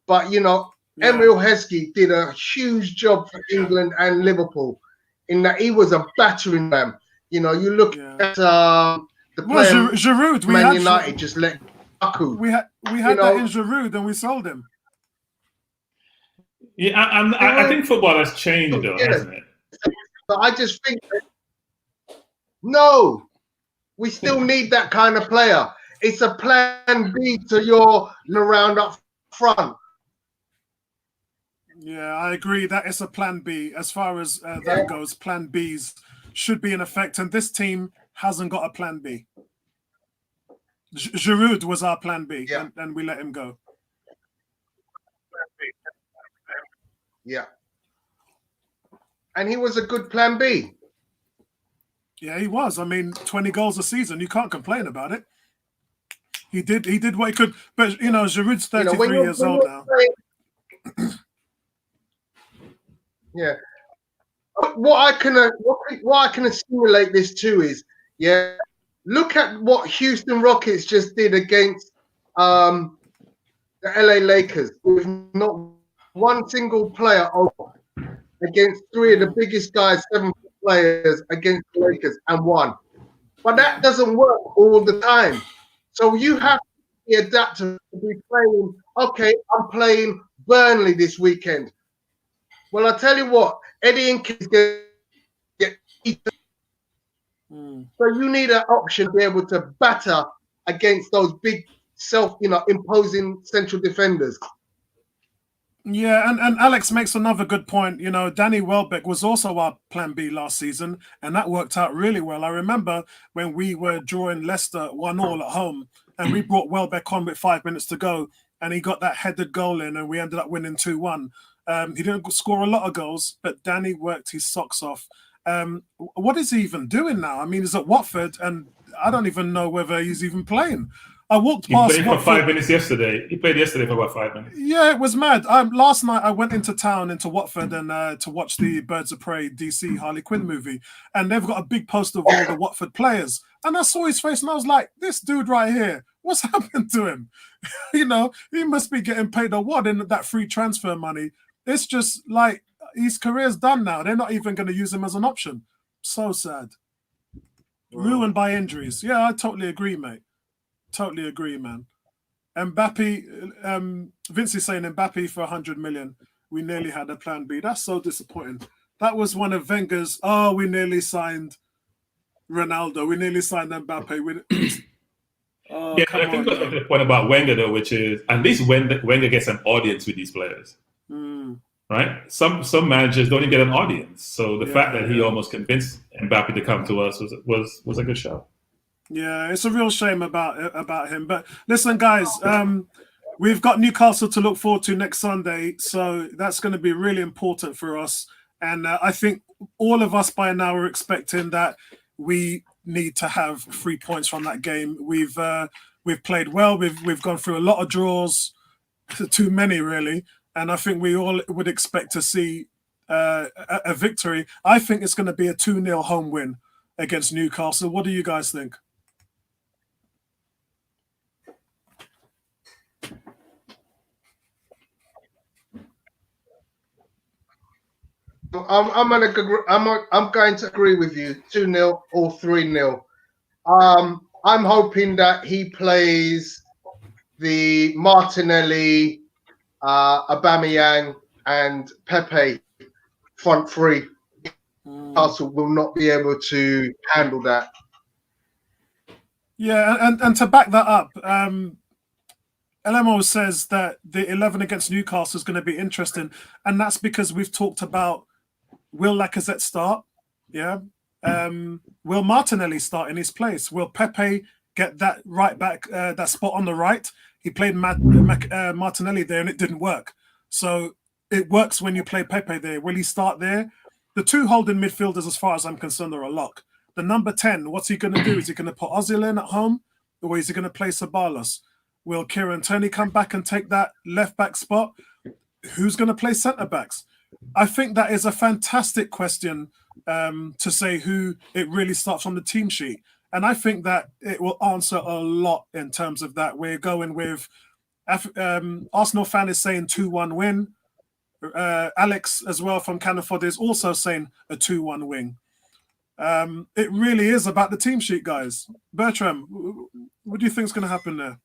But, you know, Emil Heskey did a huge job for England and Liverpool in that he was a battering ram. You know, you look at the player Giroud, Man United just let Baku. We had that in Giroud and we sold him. Yeah, I think football has changed, though, hasn't it? So I just think no, we still need that kind of player. It's a plan B to your round up front. Yeah, I agree. That is a plan B. As far as that goes, plan Bs should be in effect. And this team hasn't got a plan B. Giroud was our plan B, and we let him go. Yeah. And he was a good plan B. Yeah, he was. I mean, 20 goals a season. You can't complain about it. He did what he could. But, you know, Giroud's 33 years old now. Yeah. What I can assimilate this to is, look at what Houston Rockets just did against the LA Lakers with not one single player over against three of the biggest guys, 7 players against the Lakers and won. But that doesn't work all the time. So you have to be adaptable to be playing, okay, I'm playing Burnley this weekend. Well, I'll tell you what, Eddie and Kids get eaten. So you need an option to be able to batter against those big imposing central defenders. Yeah, and Alex makes another good point. You know, Danny Welbeck was also our plan B last season, and that worked out really well. I remember when we were drawing Leicester 1-1 at home, and we brought Welbeck on with 5 minutes to go, and he got that headed goal in, and we ended up winning 2-1. He didn't score a lot of goals, but Danny worked his socks off. What is he even doing now? I mean, he's at Watford, and I don't even know whether he's even playing. I walked past. He played for 5 minutes yesterday. He played yesterday for about 5 minutes. Yeah, it was mad. Last night I went into Watford and to watch the Birds of Prey DC Harley Quinn movie, and they've got a big poster of all the Watford players. And I saw his face, and I was like, "This dude right here, what's happened to him? You know, he must be getting paid a wad in that free transfer money. It's just like his career's done now. They're not even going to use him as an option. So sad. Ruined by injuries. Yeah, I totally agree, mate. Totally agree, man. Mbappe, Vince is saying Mbappe for 100 million. We nearly had a plan B. That's so disappointing. That was one of Wenger's. Oh, we nearly signed Ronaldo. We nearly signed Mbappe. I think that's the point about Wenger, though, which is at least Wenger gets an audience with these players. Right? Some managers don't even get an audience. So the fact that he almost convinced Mbappe to come to us was a good show. Yeah, it's a real shame about him. But listen, guys, we've got Newcastle to look forward to next Sunday, so that's going to be really important for us. And I think all of us by now are expecting that we need to have 3 points from that game. We've played well. We've gone through a lot of draws, too many really, and I think we all would expect to see a victory. I think it's going to be a 2-0 home win against Newcastle. What do you guys think? I'm going to agree with you. 2-0 or 3-0. I'm hoping that he plays the Martinelli, Aubameyang, and Pepe front three. Newcastle will not be able to handle that. Yeah, and to back that up, LMO says that the 11 against Newcastle is going to be interesting, and that's because we've talked about will Lacazette start? Yeah. Will Martinelli start in his place? Will Pepe get that right back, that spot on the right? He played Martinelli there and it didn't work. So it works when you play Pepe there. Will he start there? The two holding midfielders, as far as I'm concerned, are a lock. The number 10, what's he going to do? Is he going to put Ozil in at home, or is he going to play Ceballos? Will Kieran Tierney come back and take that left-back spot? Who's going to play centre-backs? I think that is a fantastic question to say who it really starts on the team sheet. And I think that it will answer a lot in terms of that. We're going with Arsenal fan is saying 2-1 win. Alex as well from Canafod is also saying a 2-1 win. It really is about the team sheet, guys. Bertram, what do you think is going to happen there?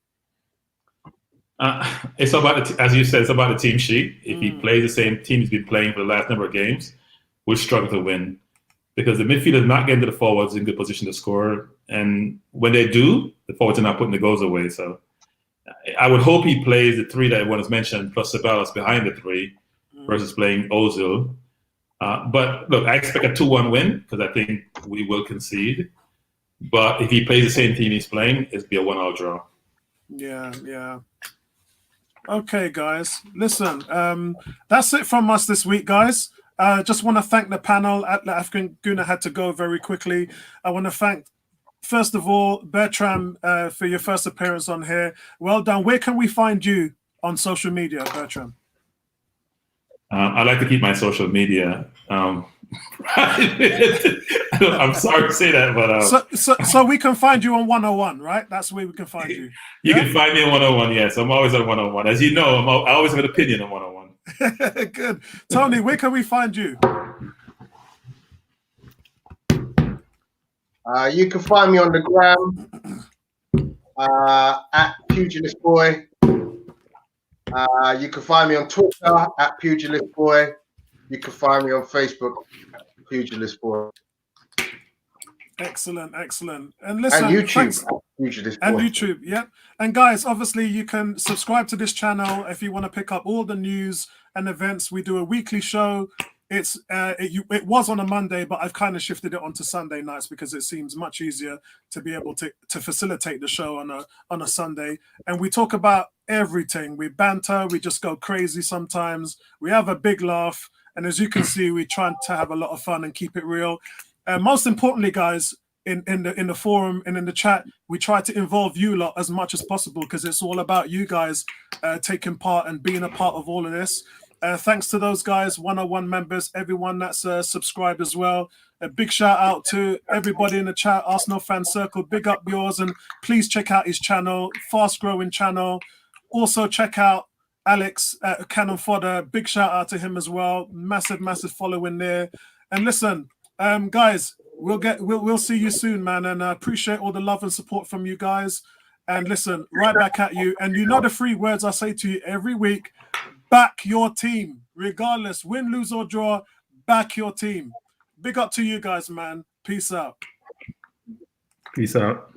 It's about, as you said, it's about the team sheet. If he plays the same team he's been playing for the last number of games, we'll struggle to win. Because the midfield is not getting to the forwards in good position to score. And when they do, the forwards are not putting the goals away. So I would hope he plays the three that everyone has mentioned, plus Ceballos behind the three, versus playing Ozil. But look, I expect a 2-1 win because I think we will concede. But if he plays the same team he's playing, it'll be a 1-1 draw. Yeah. Okay, guys. Listen, that's it from us this week, guys. Just want to thank the panel. African Guna had to go very quickly. I want to thank, first of all, Bertram for your first appearance on here. Well done. Where can we find you on social media, Bertram? I like to keep my social media. I'm sorry to say that, but so we can find you on 101, right? That's where we can find you. You can find me on 101. Yes, I'm always on 101. As you know, I always have an opinion on 101. Good. Tony, where can we find you? You can find me on the gram at Pugilist Boy. You can find me on Twitter at Pugilist Boy. You can find me on Facebook, Pugilist Boy. Excellent. And listen, and YouTube, thanks. Pugilist Boy. And YouTube, yeah. And guys, obviously, you can subscribe to this channel if you want to pick up all the news and events. We do a weekly show. It was on a Monday, but I've kind of shifted it onto Sunday nights because it seems much easier to be able to facilitate the show on a Sunday. And we talk about everything. We banter. We just go crazy sometimes. We have a big laugh. And as you can see, we try to have a lot of fun and keep it real. Most importantly, guys, in the forum and in the chat, we try to involve you lot as much as possible because it's all about you guys taking part and being a part of all of this. Thanks to those guys, 101 members, everyone that's subscribed as well. A big shout out to everybody in the chat, Arsenal Fan Circle. Big up yours, and please check out his channel, fast growing channel. Also check out Alex at Cannon Fodder. Big shout out to him as well. Massive following there. And listen, guys, we'll see you soon, man. And I appreciate all the love and support from you guys. And listen, right back at you. And you know the 3 words I say to you every week. Back your team, regardless, win, lose, or draw, back your team. Big up to you guys, man. Peace out. Peace out.